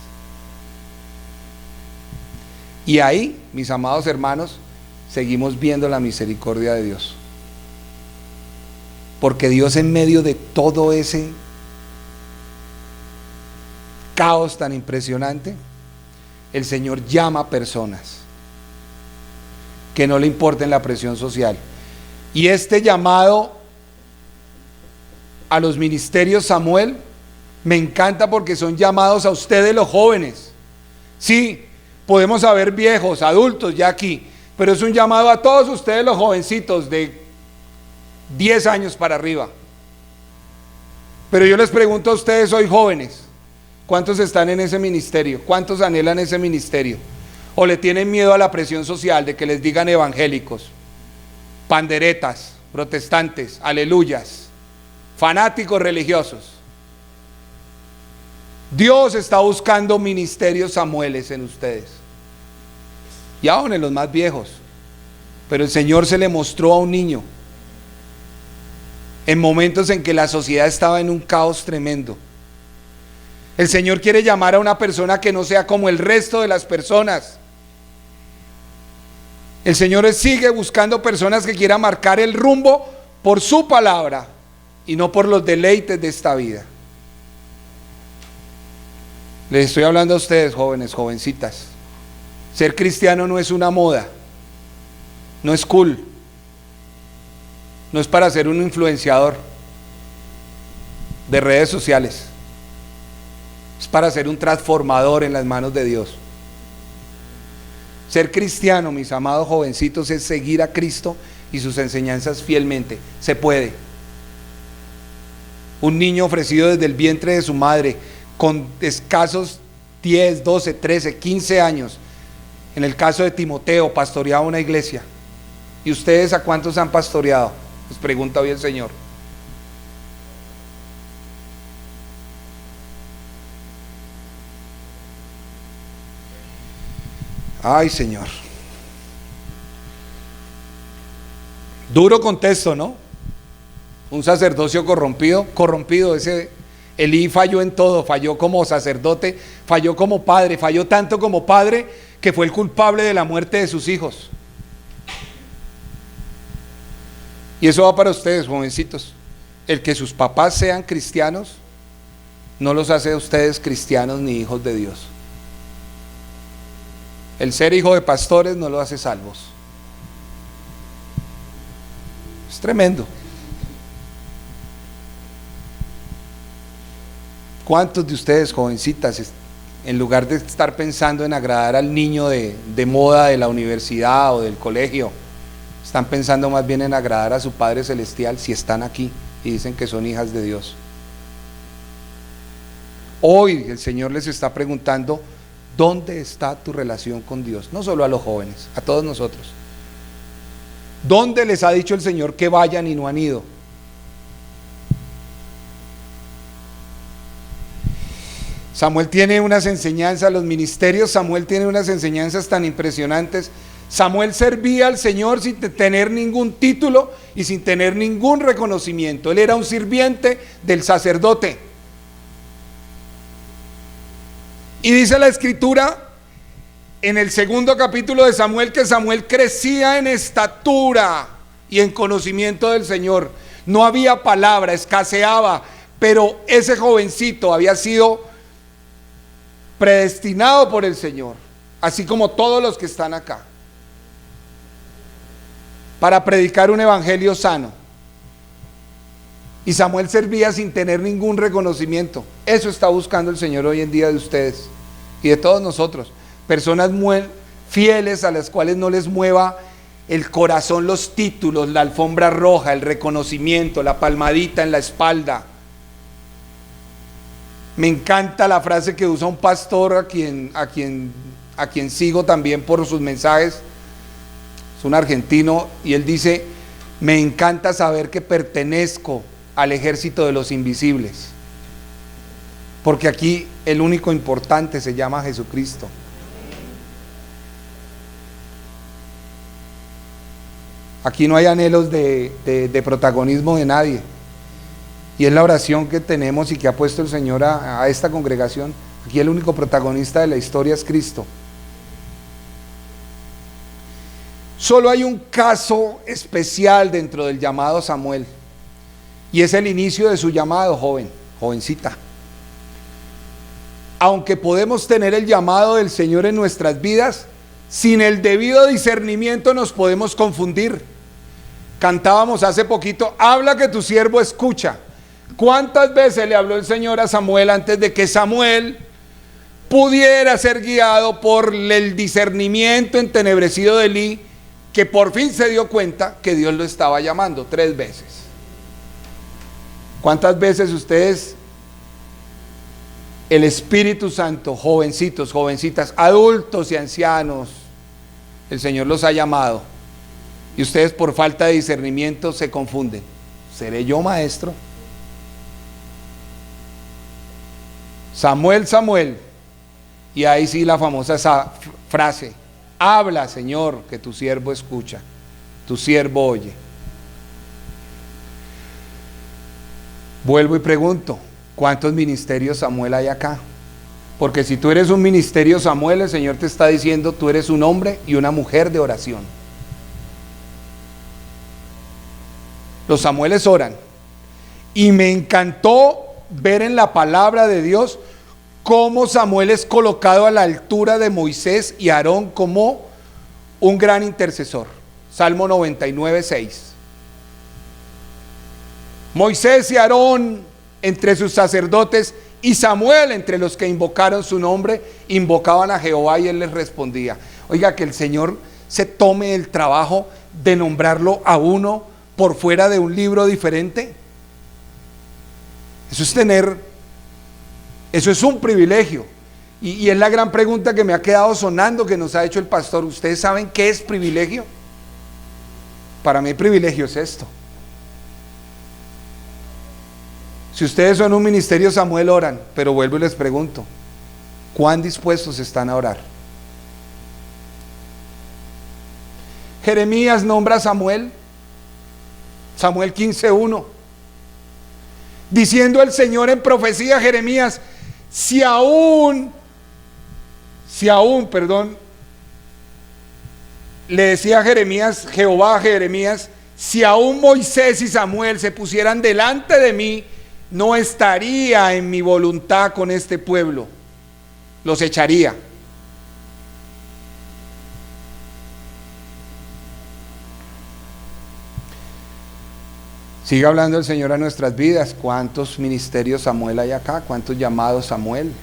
Y ahí, mis amados hermanos, seguimos viendo la misericordia de Dios. Porque Dios, en medio de todo ese caos tan impresionante, el Señor llama a personas que no le importen la presión social. Y este llamado a los ministerios Samuel me encanta, porque son llamados a ustedes los jóvenes. Sí, podemos haber viejos, adultos ya aquí, pero es un llamado a todos ustedes los jovencitos de 10 años para arriba. Pero yo les pregunto a ustedes hoy, jóvenes, ¿cuántos están en ese ministerio? ¿Cuántos anhelan ese ministerio? ¿O le tienen miedo a la presión social de que les digan evangélicos, panderetas, protestantes, aleluyas, fanáticos religiosos? Dios está buscando ministerios Samueles en ustedes, y aún en los más viejos. Pero el Señor se le mostró a un niño en momentos en que la sociedad estaba en un caos tremendo. El Señor quiere llamar a una persona que no sea como el resto de las personas. El Señor sigue buscando personas que quieran marcar el rumbo por su palabra y no por los deleites de esta vida. Les estoy hablando a ustedes, jóvenes, jovencitas. Ser cristiano no es una moda, no es cool, no es para ser un influenciador de redes sociales, es para ser un transformador en las manos de Dios. Ser cristiano, mis amados jovencitos, es seguir a Cristo y sus enseñanzas fielmente. Se puede. Un niño ofrecido desde el vientre de su madre, con escasos 10, 12, 13, 15 años, en el caso de Timoteo, pastoreaba una iglesia. ¿Y ustedes a cuántos han pastoreado? Les pregunta hoy el Señor. Ay, Señor. Duro contexto, ¿no? Un sacerdocio corrompido. Ese Elí falló en todo, falló como sacerdote, falló como padre, falló tanto como padre que fue el culpable de la muerte de sus hijos. Y eso va para ustedes, jovencitos. El que sus papás sean cristianos no los hace a ustedes cristianos ni hijos de Dios. El ser hijo de pastores no los hace salvos. Es tremendo. ¿Cuántos de ustedes, jovencitas, en lugar de estar pensando en agradar al niño de moda de la universidad o del colegio, están pensando más bien en agradar a su Padre Celestial si están aquí y dicen que son hijas de Dios? Hoy el Señor les está preguntando, ¿dónde está tu relación con Dios? No solo a los jóvenes, a todos nosotros. ¿Dónde les ha dicho el Señor que vayan y no han ido? Samuel tiene unas enseñanzas, los ministerios, Samuel tiene unas enseñanzas tan impresionantes. Samuel servía al Señor sin tener ningún título y sin tener ningún reconocimiento. Él era un sirviente del sacerdote. Y dice la Escritura en el 2 capítulo de Samuel que Samuel crecía en estatura y en conocimiento del Señor. No había palabra, escaseaba, pero ese jovencito había sido predestinado por el Señor, así como todos los que están acá, para predicar un evangelio sano. Y Samuel servía sin tener ningún reconocimiento. Eso está buscando el Señor hoy en día de ustedes y de todos nosotros. Personas muy fieles a las cuales no les mueva el corazón los títulos, la alfombra roja, el reconocimiento, la palmadita en la espalda. Me encanta la frase que usa un pastor a quien sigo también por sus mensajes. Es un argentino y él dice: me encanta saber que pertenezco al ejército de los invisibles, porque aquí el único importante se llama Jesucristo. Aquí no hay anhelos de protagonismo de nadie. Y es la oración que tenemos y que ha puesto el Señor a esta congregación. Aquí el único protagonista de la historia es Cristo. Solo hay un caso especial dentro del llamado Samuel, y es el inicio de su llamado, jovencita. Aunque podemos tener el llamado del Señor en nuestras vidas, sin el debido discernimiento nos podemos confundir. Cantábamos hace poquito: habla que tu siervo escucha. ¿Cuántas veces le habló el Señor a Samuel antes de que Samuel pudiera ser guiado por el discernimiento entenebrecido de Elí, que por fin se dio cuenta que Dios lo estaba llamando? 3 veces. ¿Cuántas veces ustedes, el Espíritu Santo, jovencitos, jovencitas, adultos y ancianos, el Señor los ha llamado y ustedes por falta de discernimiento se confunden? ¿Seré yo maestro? Samuel, Samuel, y ahí sí la famosa esa frase: habla, Señor, que tu siervo escucha, tu siervo oye. Vuelvo y pregunto: ¿cuántos ministerios Samuel hay acá? Porque si tú eres un ministerio Samuel, el Señor te está diciendo: tú eres un hombre y una mujer de oración. Los Samueles oran, y me encantó ver en la palabra de Dios cómo Samuel es colocado a la altura de Moisés y Aarón como un gran intercesor. Salmo 99, 6. Moisés y Aarón entre sus sacerdotes, y Samuel entre los que invocaron su nombre, invocaban a Jehová y él les respondía. Oiga, que el Señor se tome el trabajo de nombrarlo a uno por fuera de un libro diferente. Eso es un privilegio. Y es la gran pregunta que me ha quedado sonando, que nos ha hecho el pastor. ¿Ustedes saben qué es privilegio? Para mí privilegio es esto. Si ustedes son un ministerio Samuel, oran, pero vuelvo y les pregunto: ¿cuán dispuestos están a orar? Jeremías nombra a Samuel, Samuel 15:1, diciendo el Señor en profecía a Jeremías: si aún, le decía a Jeremías, Jehová a Jeremías: si aún Moisés y Samuel se pusieran delante de mí, no estaría en mi voluntad con este pueblo, los echaría. Sigue hablando el Señor a nuestras vidas. ¿Cuántos ministerios Samuel hay acá? ¿Cuántos llamados Samuel?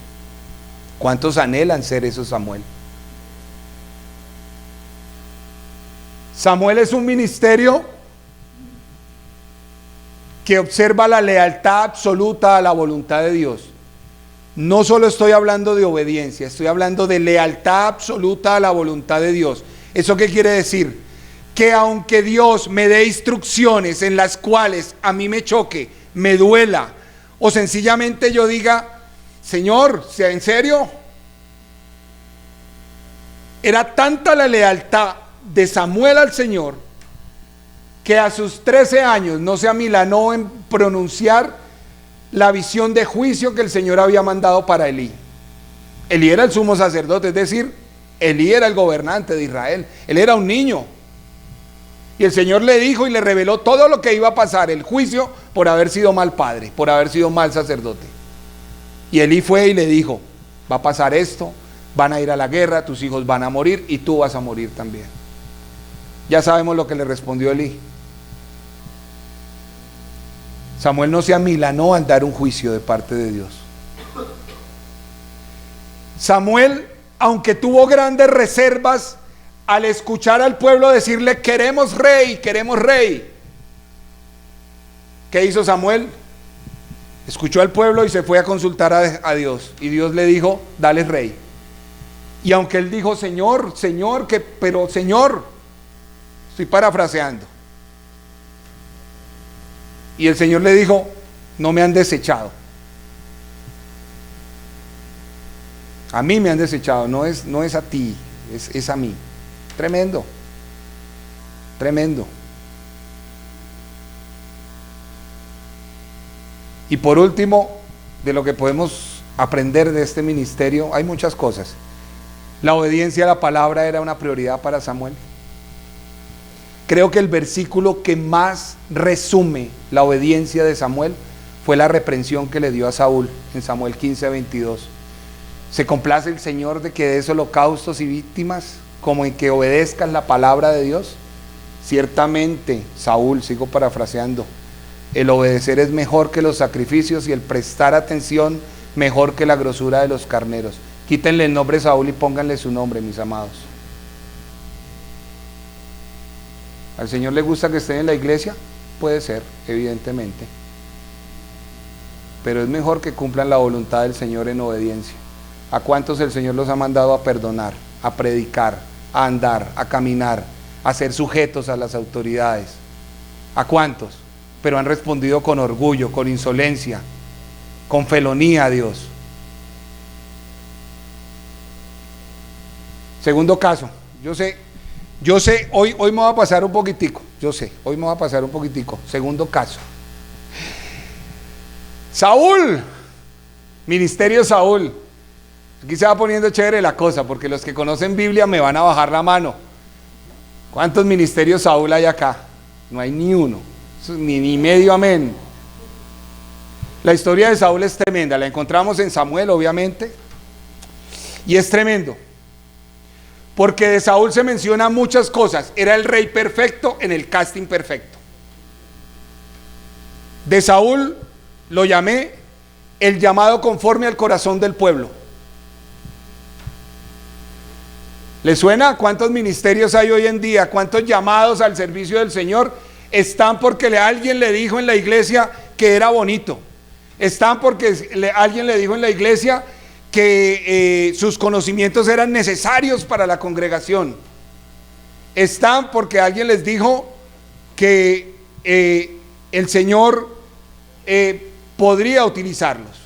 ¿Cuántos anhelan ser esos Samuel? Samuel es un ministerio que observa la lealtad absoluta a la voluntad de Dios. No solo estoy hablando de obediencia, estoy hablando de lealtad absoluta a la voluntad de Dios. ¿Eso qué quiere decir? Que aunque Dios me dé instrucciones en las cuales a mí me choque, me duela, o sencillamente yo diga, Señor, ¿en serio? Era tanta la lealtad de Samuel al Señor, que a sus 13 años no se amilanó en pronunciar la visión de juicio que el Señor había mandado para Elí. Elí era el sumo sacerdote, es decir, Elí era el gobernante de Israel. Él era un niño. Y el Señor le dijo y le reveló todo lo que iba a pasar, el juicio por haber sido mal padre, por haber sido mal sacerdote. Y Elí fue y le dijo, va a pasar esto, van a ir a la guerra, tus hijos van a morir y tú vas a morir también. Ya sabemos lo que le respondió Elí. Samuel no se amilanó al dar un juicio de parte de Dios. Samuel, aunque tuvo grandes reservas al escuchar al pueblo decirle queremos rey, queremos rey. ¿Qué hizo Samuel? Escuchó al pueblo y se fue a consultar a Dios. Y Dios le dijo, dale rey. Y aunque él dijo, Señor, pero Señor, estoy parafraseando. Y el Señor le dijo, no me han desechado. A mí me han desechado, no es a ti, es a mí. Tremendo, tremendo. Y por último, de lo que podemos aprender de este ministerio, hay muchas cosas. La obediencia a la palabra era una prioridad para Samuel. Creo que el versículo que más resume la obediencia de Samuel fue la reprensión que le dio a Saúl en Samuel 15:22. ¿Se complace el Señor de que des holocaustos y víctimas como en que obedezcas la palabra de Dios? Ciertamente, Saúl, sigo parafraseando, el obedecer es mejor que los sacrificios y el prestar atención mejor que la grosura de los carneros. Quítenle el nombre Saúl y pónganle su nombre, mis amados. ¿Al Señor le gusta que estén en la iglesia? Puede ser, evidentemente. Pero es mejor que cumplan la voluntad del Señor en obediencia. ¿A cuántos el Señor los ha mandado a perdonar, a predicar, a andar, a caminar, a ser sujetos a las autoridades? ¿A cuántos? Pero han respondido con orgullo, con insolencia, con felonía a Dios. Segundo caso, yo sé, hoy me va a pasar un poquitico, hoy me va a pasar un poquitico. Segundo caso. Saúl, ministerio Saúl. Aquí se va poniendo chévere la cosa, porque los que conocen Biblia me van a bajar la mano. ¿Cuántos ministerios Saúl hay acá? No hay ni uno, ni medio amén. La historia de Saúl es tremenda, la encontramos en Samuel, obviamente, y es tremendo. Porque de Saúl se menciona muchas cosas. Era el rey perfecto en el casting perfecto. De Saúl lo llamé el llamado conforme al corazón del pueblo. ¿Le suena? ¿Cuántos ministerios hay hoy en día? ¿Cuántos llamados al servicio del Señor están porque alguien le dijo en la iglesia que era bonito? Están porque alguien le dijo en la iglesia que sus conocimientos eran necesarios para la congregación. Están porque alguien les dijo que el Señor podría utilizarlos.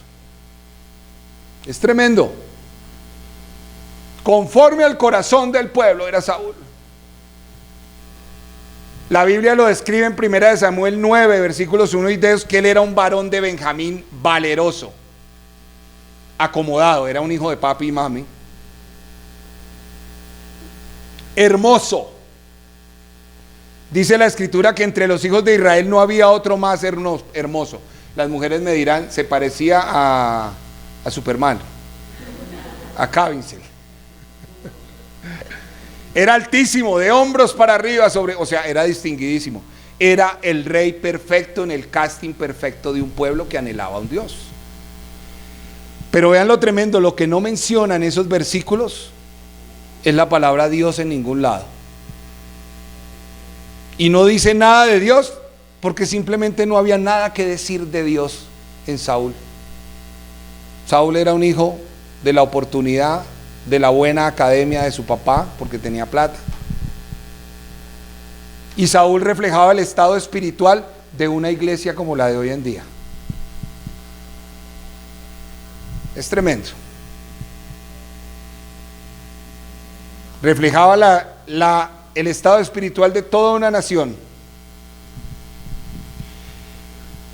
Es tremendo. Conforme al corazón del pueblo era Saúl. La Biblia lo describe en 1 Samuel 9, versículos 1 y 2, que él era un varón de Benjamín valeroso, acomodado, era un hijo de papi y mami, hermoso. Dice la escritura que entre los hijos de Israel no había otro más hermoso. Las mujeres me dirán, se parecía a Superman, a Cavinsel. Era altísimo, de hombros para arriba, o sea, era distinguidísimo. era el rey perfecto en el casting perfecto de un pueblo que anhelaba a un Dios. Pero vean lo tremendo, lo que no mencionan esos versículos es la palabra Dios en ningún lado. Y no dice nada de Dios porque simplemente no había nada que decir de Dios en Saúl. Saúl era un hijo de la oportunidad, de la buena academia de su papá, porque tenía plata. Y Saúl reflejaba el estado espiritual de una iglesia como la de hoy en día. Es tremendo. Reflejaba el estado espiritual de toda una nación.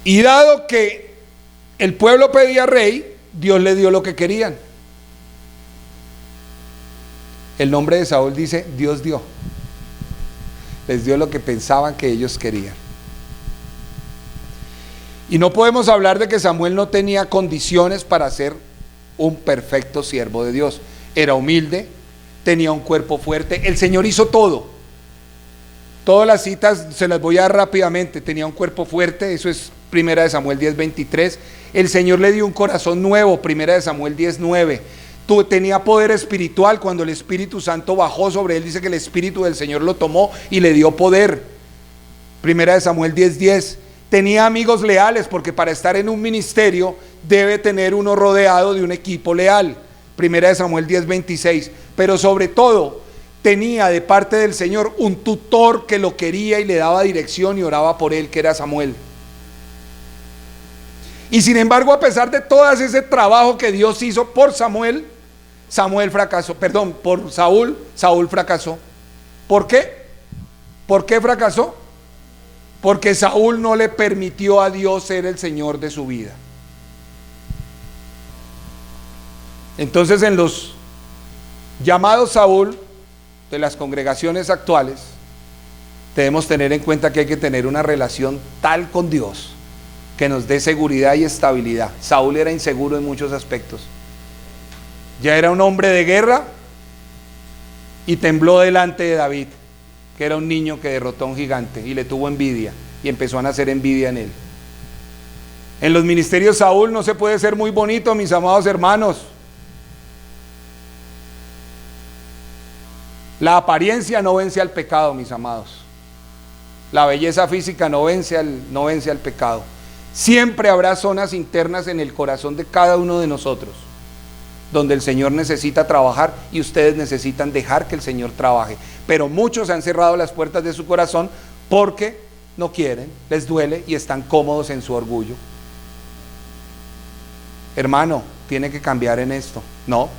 Y dado que el pueblo pedía rey, Dios le dio lo que querían. El nombre de Saúl dice, Dios dio. Les dio lo que pensaban que ellos querían. Y no podemos hablar de que Samuel no tenía condiciones para ser un perfecto siervo de Dios. Era humilde, tenía un cuerpo fuerte. El Señor hizo todo. Todas las citas se las voy a dar rápidamente. Tenía un cuerpo fuerte, eso es 1 Samuel 10:23. El Señor le dio un corazón nuevo, 1 Samuel 10:9. Tenía poder espiritual. Cuando el Espíritu Santo bajó sobre él, dice que el Espíritu del Señor lo tomó y le dio poder. 1 Samuel 10:10. Tenía amigos leales, porque para estar en un ministerio debe tener uno rodeado de un equipo leal. 1 Samuel 10:26. Pero sobre todo tenía de parte del Señor un tutor que lo quería y le daba dirección y oraba por él, que era Samuel. Y sin embargo, a pesar de todo ese trabajo que Dios hizo por Samuel fracasó, por Saúl fracasó. ¿Por qué? ¿Por qué fracasó? Porque Saúl no le permitió a Dios ser el Señor de su vida. Entonces, en los llamados Saúl de las congregaciones actuales, debemos tener en cuenta que hay que tener una relación tal con Dios que nos dé seguridad y estabilidad. Saúl era inseguro en muchos aspectos. Ya era un hombre de guerra y tembló delante de David, que era un niño que derrotó a un gigante, y le tuvo envidia y empezó a nacer envidia en él. En los ministerios Saúl no se puede ser muy bonito, mis amados hermanos. La apariencia no vence al pecado, mis amados. La belleza física no vence al pecado. Siempre habrá zonas internas en el corazón de cada uno de nosotros donde el Señor necesita trabajar y ustedes necesitan dejar que el Señor trabaje. Pero muchos han cerrado las puertas de su corazón porque no quieren, les duele y están cómodos en su orgullo. Hermano, tiene que cambiar en esto. No.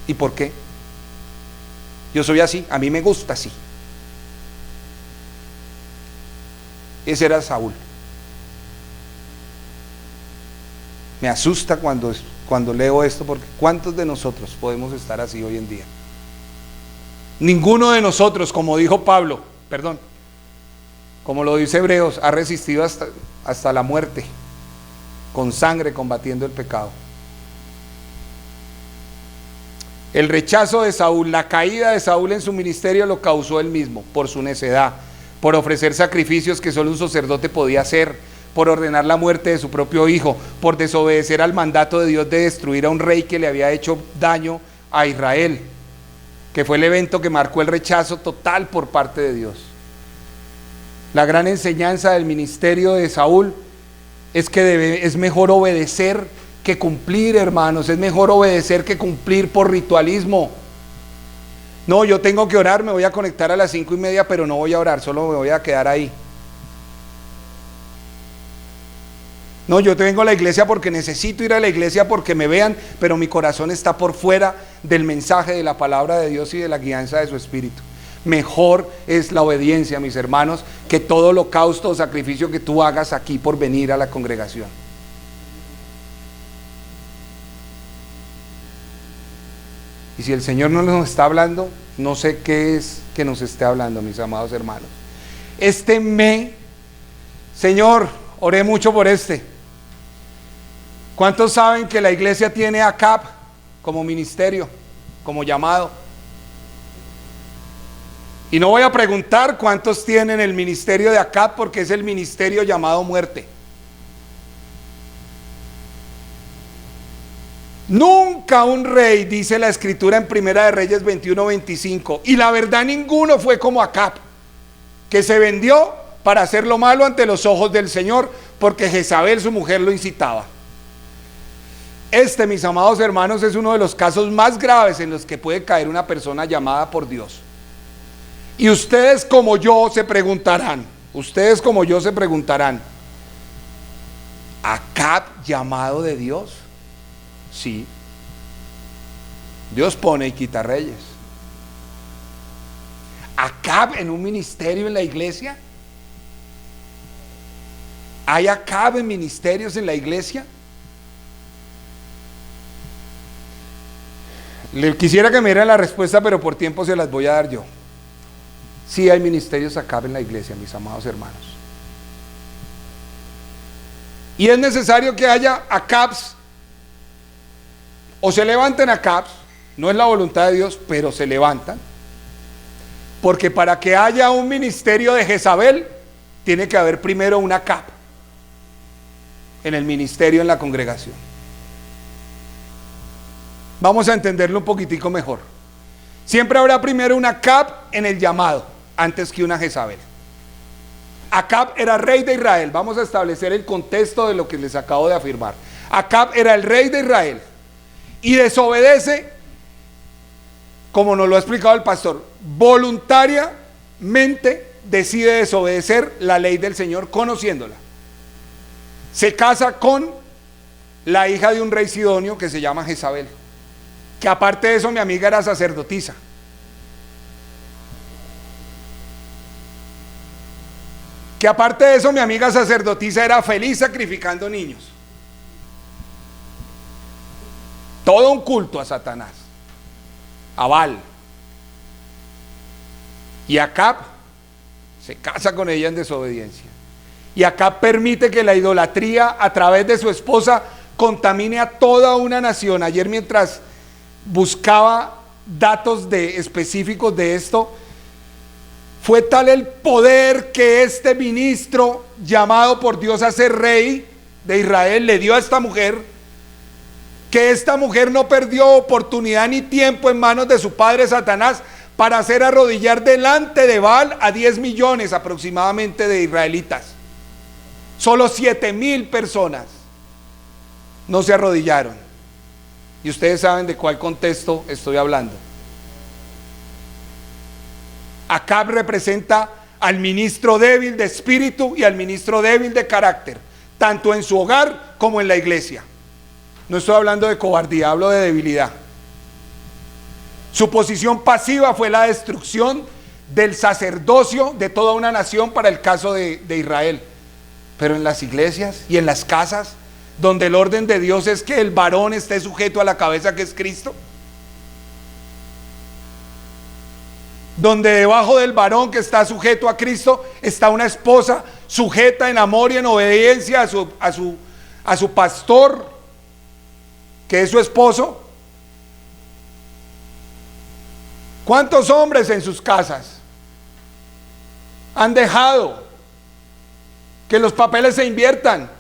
¿Y por qué? Yo soy así, a mí me gusta así. Ese era Saúl. Me asusta cuando leo esto, porque ¿cuántos de nosotros podemos estar así hoy en día? Ninguno de nosotros, como dijo Pablo, como lo dice Hebreos, ha resistido hasta la muerte, con sangre combatiendo el pecado. El rechazo de Saúl, la caída de Saúl en su ministerio lo causó él mismo, por su necedad, por ofrecer sacrificios que solo un sacerdote podía hacer, por ordenar la muerte de su propio hijo, por desobedecer al mandato de Dios de destruir a un rey que le había hecho daño a Israel, que fue el evento que marcó el rechazo total por parte de Dios. La gran enseñanza del ministerio de Saúl es que es mejor obedecer que cumplir, hermanos. Es mejor obedecer que cumplir por ritualismo. No, yo tengo que orar, me voy a conectar a las 5:30, pero no voy a orar, solo me voy a quedar ahí. No, yo te vengo a la iglesia porque necesito ir a la iglesia porque me vean, pero mi corazón está por fuera del mensaje de la palabra de Dios y de la guianza de su Espíritu. Mejor es la obediencia, mis hermanos, que todo holocausto o sacrificio que tú hagas aquí por venir a la congregación. Y si el Señor no nos está hablando, no sé qué es que nos esté hablando, mis amados hermanos. Señor, oré mucho por ¿Cuántos saben que la iglesia tiene a CAP como ministerio, como llamado? Y no voy a preguntar cuántos tienen el ministerio de Acab, porque es el ministerio llamado muerte. Nunca un rey, dice la escritura en Primera de Reyes 21:25, y la verdad ninguno fue como Acab, que se vendió para hacer lo malo ante los ojos del Señor, porque Jezabel, su mujer, lo incitaba. Este, mis amados hermanos, es uno de los casos más graves en los que puede caer una persona llamada por Dios. Y ustedes como yo se preguntarán, ¿Acab llamado de Dios? Sí. Dios pone y quita reyes. ¿Acab en un ministerio en la iglesia? ¿Hay Acab en ministerios en la iglesia? Le quisiera que me diera la respuesta, pero por tiempo se las voy a dar yo. Sí hay ministerios Acab en la iglesia, mis amados hermanos. Y es necesario que haya Acabs, o se levanten Acabs, no es la voluntad de Dios, pero se levantan, porque para que haya un ministerio de Jezabel, tiene que haber primero un Acab en el ministerio, en la congregación. Vamos a entenderlo un poquitico mejor. Siempre habrá primero un Acab en el llamado, antes que una Jezabel. Acab era rey de Israel. Vamos a establecer el contexto de lo que les acabo de afirmar. Acab era el rey de Israel y desobedece, como nos lo ha explicado el pastor, voluntariamente decide desobedecer la ley del Señor conociéndola. Se casa con la hija de un rey sidonio que se llama Jezabel, que aparte de eso mi amiga era sacerdotisa. Que aparte de eso mi amiga sacerdotisa era feliz sacrificando niños. Todo un culto a Satanás, a Baal. Y Acab se casa con ella en desobediencia. Y Acab permite que la idolatría a través de su esposa contamine a toda una nación. Ayer, mientras buscaba datos específicos de esto, fue tal el poder que este ministro llamado por Dios a ser rey de Israel le dio a esta mujer, que esta mujer no perdió oportunidad ni tiempo en manos de su padre Satanás para hacer arrodillar delante de Baal a 10 millones aproximadamente de israelitas. Solo 7,000 personas no se arrodillaron. Y ustedes saben de cuál contexto estoy hablando. Acab representa al ministro débil de espíritu y al ministro débil de carácter, tanto en su hogar como en la iglesia. No estoy hablando de cobardía, hablo de debilidad. Su posición pasiva fue la destrucción del sacerdocio de toda una nación para el caso de Israel. Pero en las iglesias y en las casas, donde el orden de Dios es que el varón esté sujeto a la cabeza, que es Cristo, donde debajo del varón que está sujeto a Cristo está una esposa sujeta en amor y en obediencia a su pastor, que es su esposo. ¿Cuántos hombres en sus casas han dejado que los papeles se inviertan?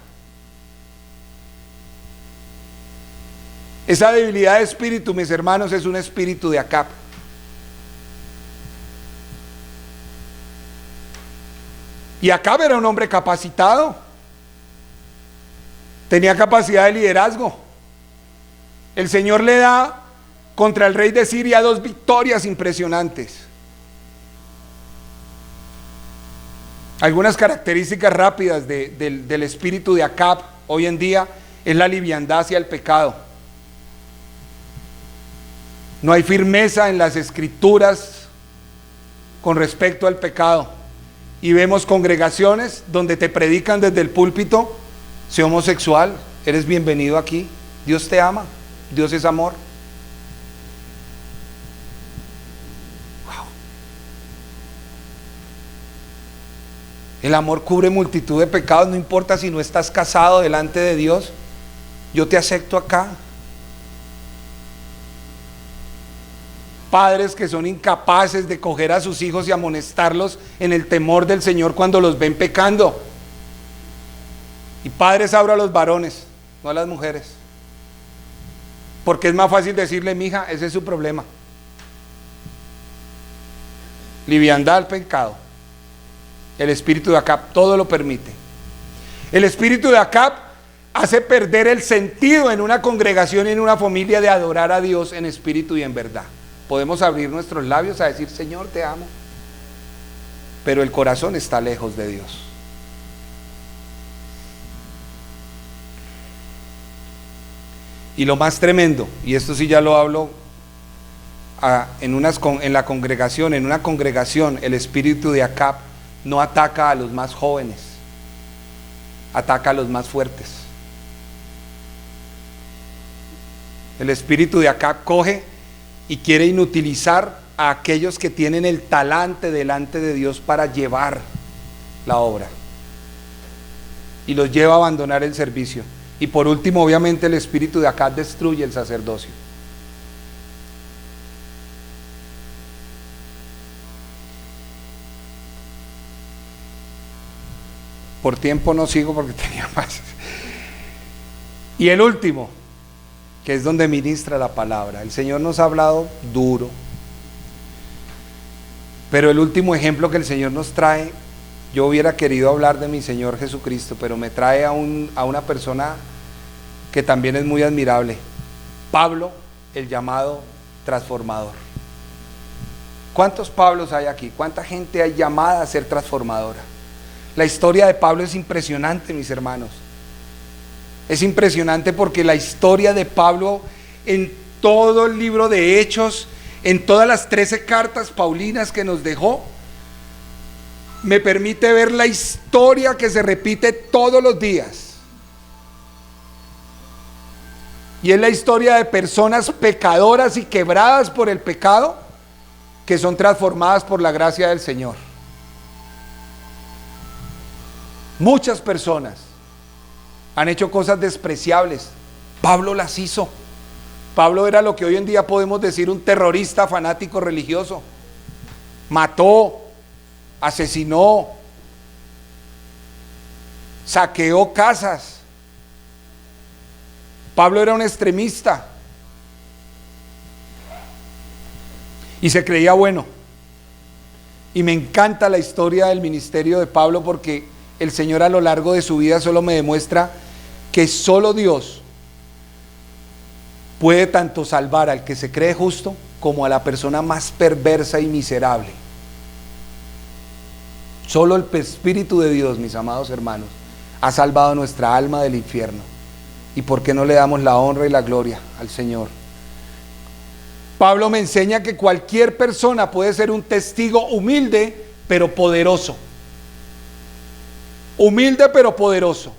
Esa debilidad de espíritu, mis hermanos, es un espíritu de Acab. Y Acab era un hombre capacitado, tenía capacidad de liderazgo. El Señor le da contra el rey de Siria 2 victorias impresionantes. Algunas características rápidas del espíritu de Acab hoy en día es la liviandad hacia el pecado. No hay firmeza en las escrituras con respecto al pecado. Y vemos congregaciones donde te predican desde el púlpito: sé homosexual, eres bienvenido aquí, Dios te ama, Dios es amor. Wow. El amor cubre multitud de pecados, no importa si no estás casado delante de Dios, yo te acepto acá. Padres que son incapaces de coger a sus hijos y amonestarlos en el temor del Señor cuando los ven pecando. Y padres, abro a los varones, no a las mujeres. Porque es más fácil decirle, mija, ese es su problema. Liviandad al pecado. El espíritu de Acab todo lo permite. El espíritu de Acab hace perder el sentido en una congregación y en una familia de adorar a Dios en espíritu y en verdad. Podemos abrir nuestros labios a decir, Señor, te amo, pero el corazón está lejos de Dios. Y lo más tremendo, y esto sí ya lo hablo en la congregación, en una congregación, el espíritu de Acab no ataca a los más jóvenes, ataca a los más fuertes. El espíritu de Acab coge y quiere inutilizar a aquellos que tienen el talante delante de Dios para llevar la obra, y los lleva a abandonar el servicio. Y por último, obviamente, el espíritu de Acab destruye el sacerdocio. Por tiempo no sigo porque tenía más. Y el último, que es donde ministra la palabra. El Señor nos ha hablado duro, pero el último ejemplo que el Señor nos trae, yo hubiera querido hablar de mi Señor Jesucristo, pero me trae a una persona que también es muy admirable. Pablo, el llamado transformador. ¿Cuántos Pablos hay aquí? ¿Cuánta gente hay llamada a ser transformadora? La historia de Pablo es impresionante, mis hermanos. Es impresionante porque la historia de Pablo en todo el libro de Hechos, en todas las 13 cartas paulinas que nos dejó, me permite ver la historia que se repite todos los días. Y es la historia de personas pecadoras y quebradas por el pecado que son transformadas por la gracia del Señor. Muchas personas han hecho cosas despreciables. Pablo las hizo. Pablo era lo que hoy en día podemos decir un terrorista fanático religioso. Mató, asesinó, saqueó casas. Pablo era un extremista y se creía bueno. Y me encanta la historia del ministerio de Pablo porque el Señor a lo largo de su vida solo me demuestra que solo Dios puede tanto salvar al que se cree justo como a la persona más perversa y miserable. Solo el Espíritu de Dios, mis amados hermanos, ha salvado nuestra alma del infierno. ¿Y por qué no le damos la honra y la gloria al Señor? Pablo me enseña que cualquier persona puede ser un testigo humilde pero poderoso. Humilde pero poderoso.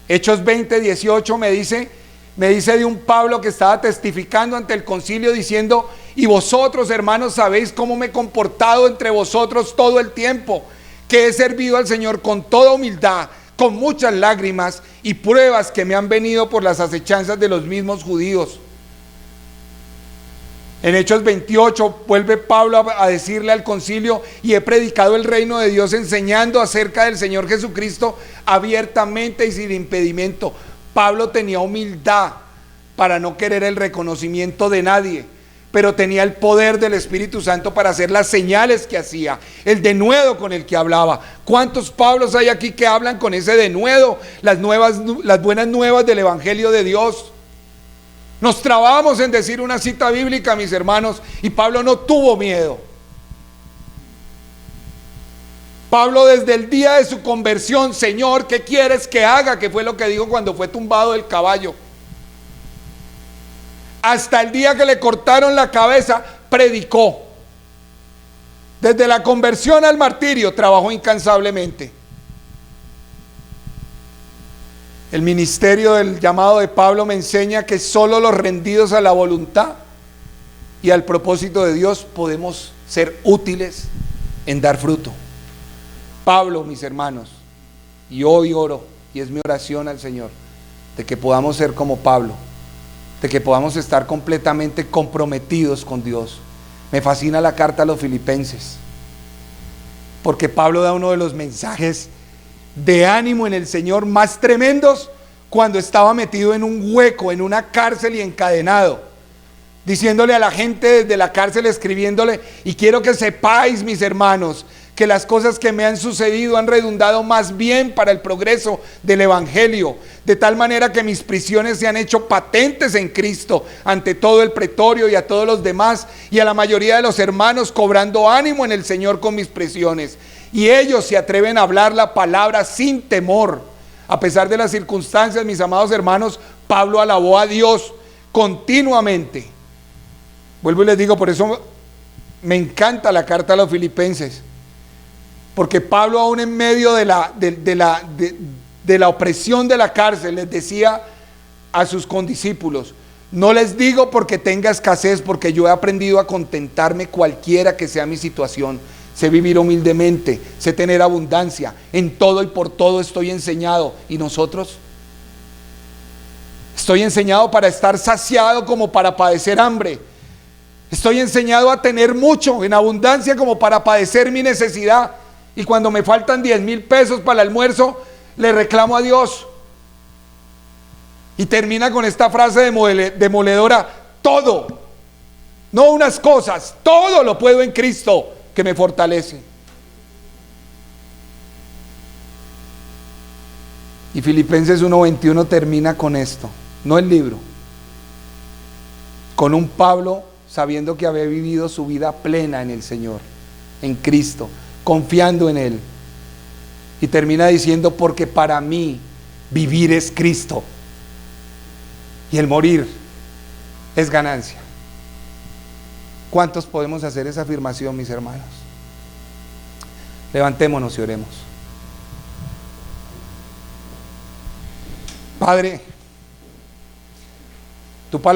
Hechos 20:18 me dice de un Pablo que estaba testificando ante el concilio diciendo: y vosotros, hermanos, sabéis cómo me he comportado entre vosotros todo el tiempo, que he servido al Señor con toda humildad, con muchas lágrimas y pruebas que me han venido por las acechanzas de los mismos judíos. En Hechos 28 vuelve Pablo a decirle al concilio: y he predicado el reino de Dios enseñando acerca del Señor Jesucristo abiertamente y sin impedimento. Pablo tenía humildad para no querer el reconocimiento de nadie, pero tenía el poder del Espíritu Santo para hacer las señales que hacía, el denuedo con el que hablaba. ¿Cuántos Pablos hay aquí que hablan con ese denuedo, las buenas nuevas del Evangelio de Dios? Nos trabamos en decir una cita bíblica, mis hermanos, y Pablo no tuvo miedo. Pablo, desde el día de su conversión: Señor, ¿qué quieres que haga? Que fue lo que dijo cuando fue tumbado del caballo. Hasta el día que le cortaron la cabeza, predicó. Desde la conversión al martirio, trabajó incansablemente. El ministerio del llamado de Pablo me enseña que solo los rendidos a la voluntad y al propósito de Dios podemos ser útiles en dar fruto. Pablo, mis hermanos, y hoy oro, y es mi oración al Señor, de que podamos ser como Pablo, de que podamos estar completamente comprometidos con Dios. Me fascina la carta a los Filipenses, porque Pablo da uno de los mensajes de ánimo en el Señor más tremendos cuando estaba metido en un hueco, en una cárcel y encadenado, diciéndole a la gente desde la cárcel, escribiéndole: y quiero que sepáis, mis hermanos, que las cosas que me han sucedido han redundado más bien para el progreso del Evangelio, de tal manera que mis prisiones se han hecho patentes en Cristo ante todo el pretorio y a todos los demás y a la mayoría de los hermanos, cobrando ánimo en el Señor con mis prisiones. Y ellos se atreven a hablar la palabra sin temor. A pesar de las circunstancias, mis amados hermanos, Pablo alabó a Dios continuamente. Vuelvo y les digo, por eso me encanta la carta a los Filipenses, porque Pablo, aún en medio de la opresión de la cárcel, les decía a sus condiscípulos: no les digo porque tenga escasez, porque yo he aprendido a contentarme cualquiera que sea mi situación. Sé vivir humildemente, sé tener abundancia, en todo y por todo estoy enseñado. ¿Y nosotros? Estoy enseñado para estar saciado como para padecer hambre. Estoy enseñado a tener mucho en abundancia como para padecer mi necesidad. Y cuando me faltan 10,000 pesos para el almuerzo, le reclamo a Dios. Y termina con esta frase demoledora: todo, no unas cosas, todo lo puedo en Cristo que me fortalece. Y Filipenses 1:21 termina con esto, no el libro, con un Pablo sabiendo que había vivido su vida plena en el Señor, en Cristo, confiando en Él. Y termina diciendo: porque para mí vivir es Cristo y el morir es ganancia. ¿Cuántos podemos hacer esa afirmación, mis hermanos? Levantémonos y oremos. Padre, tu palabra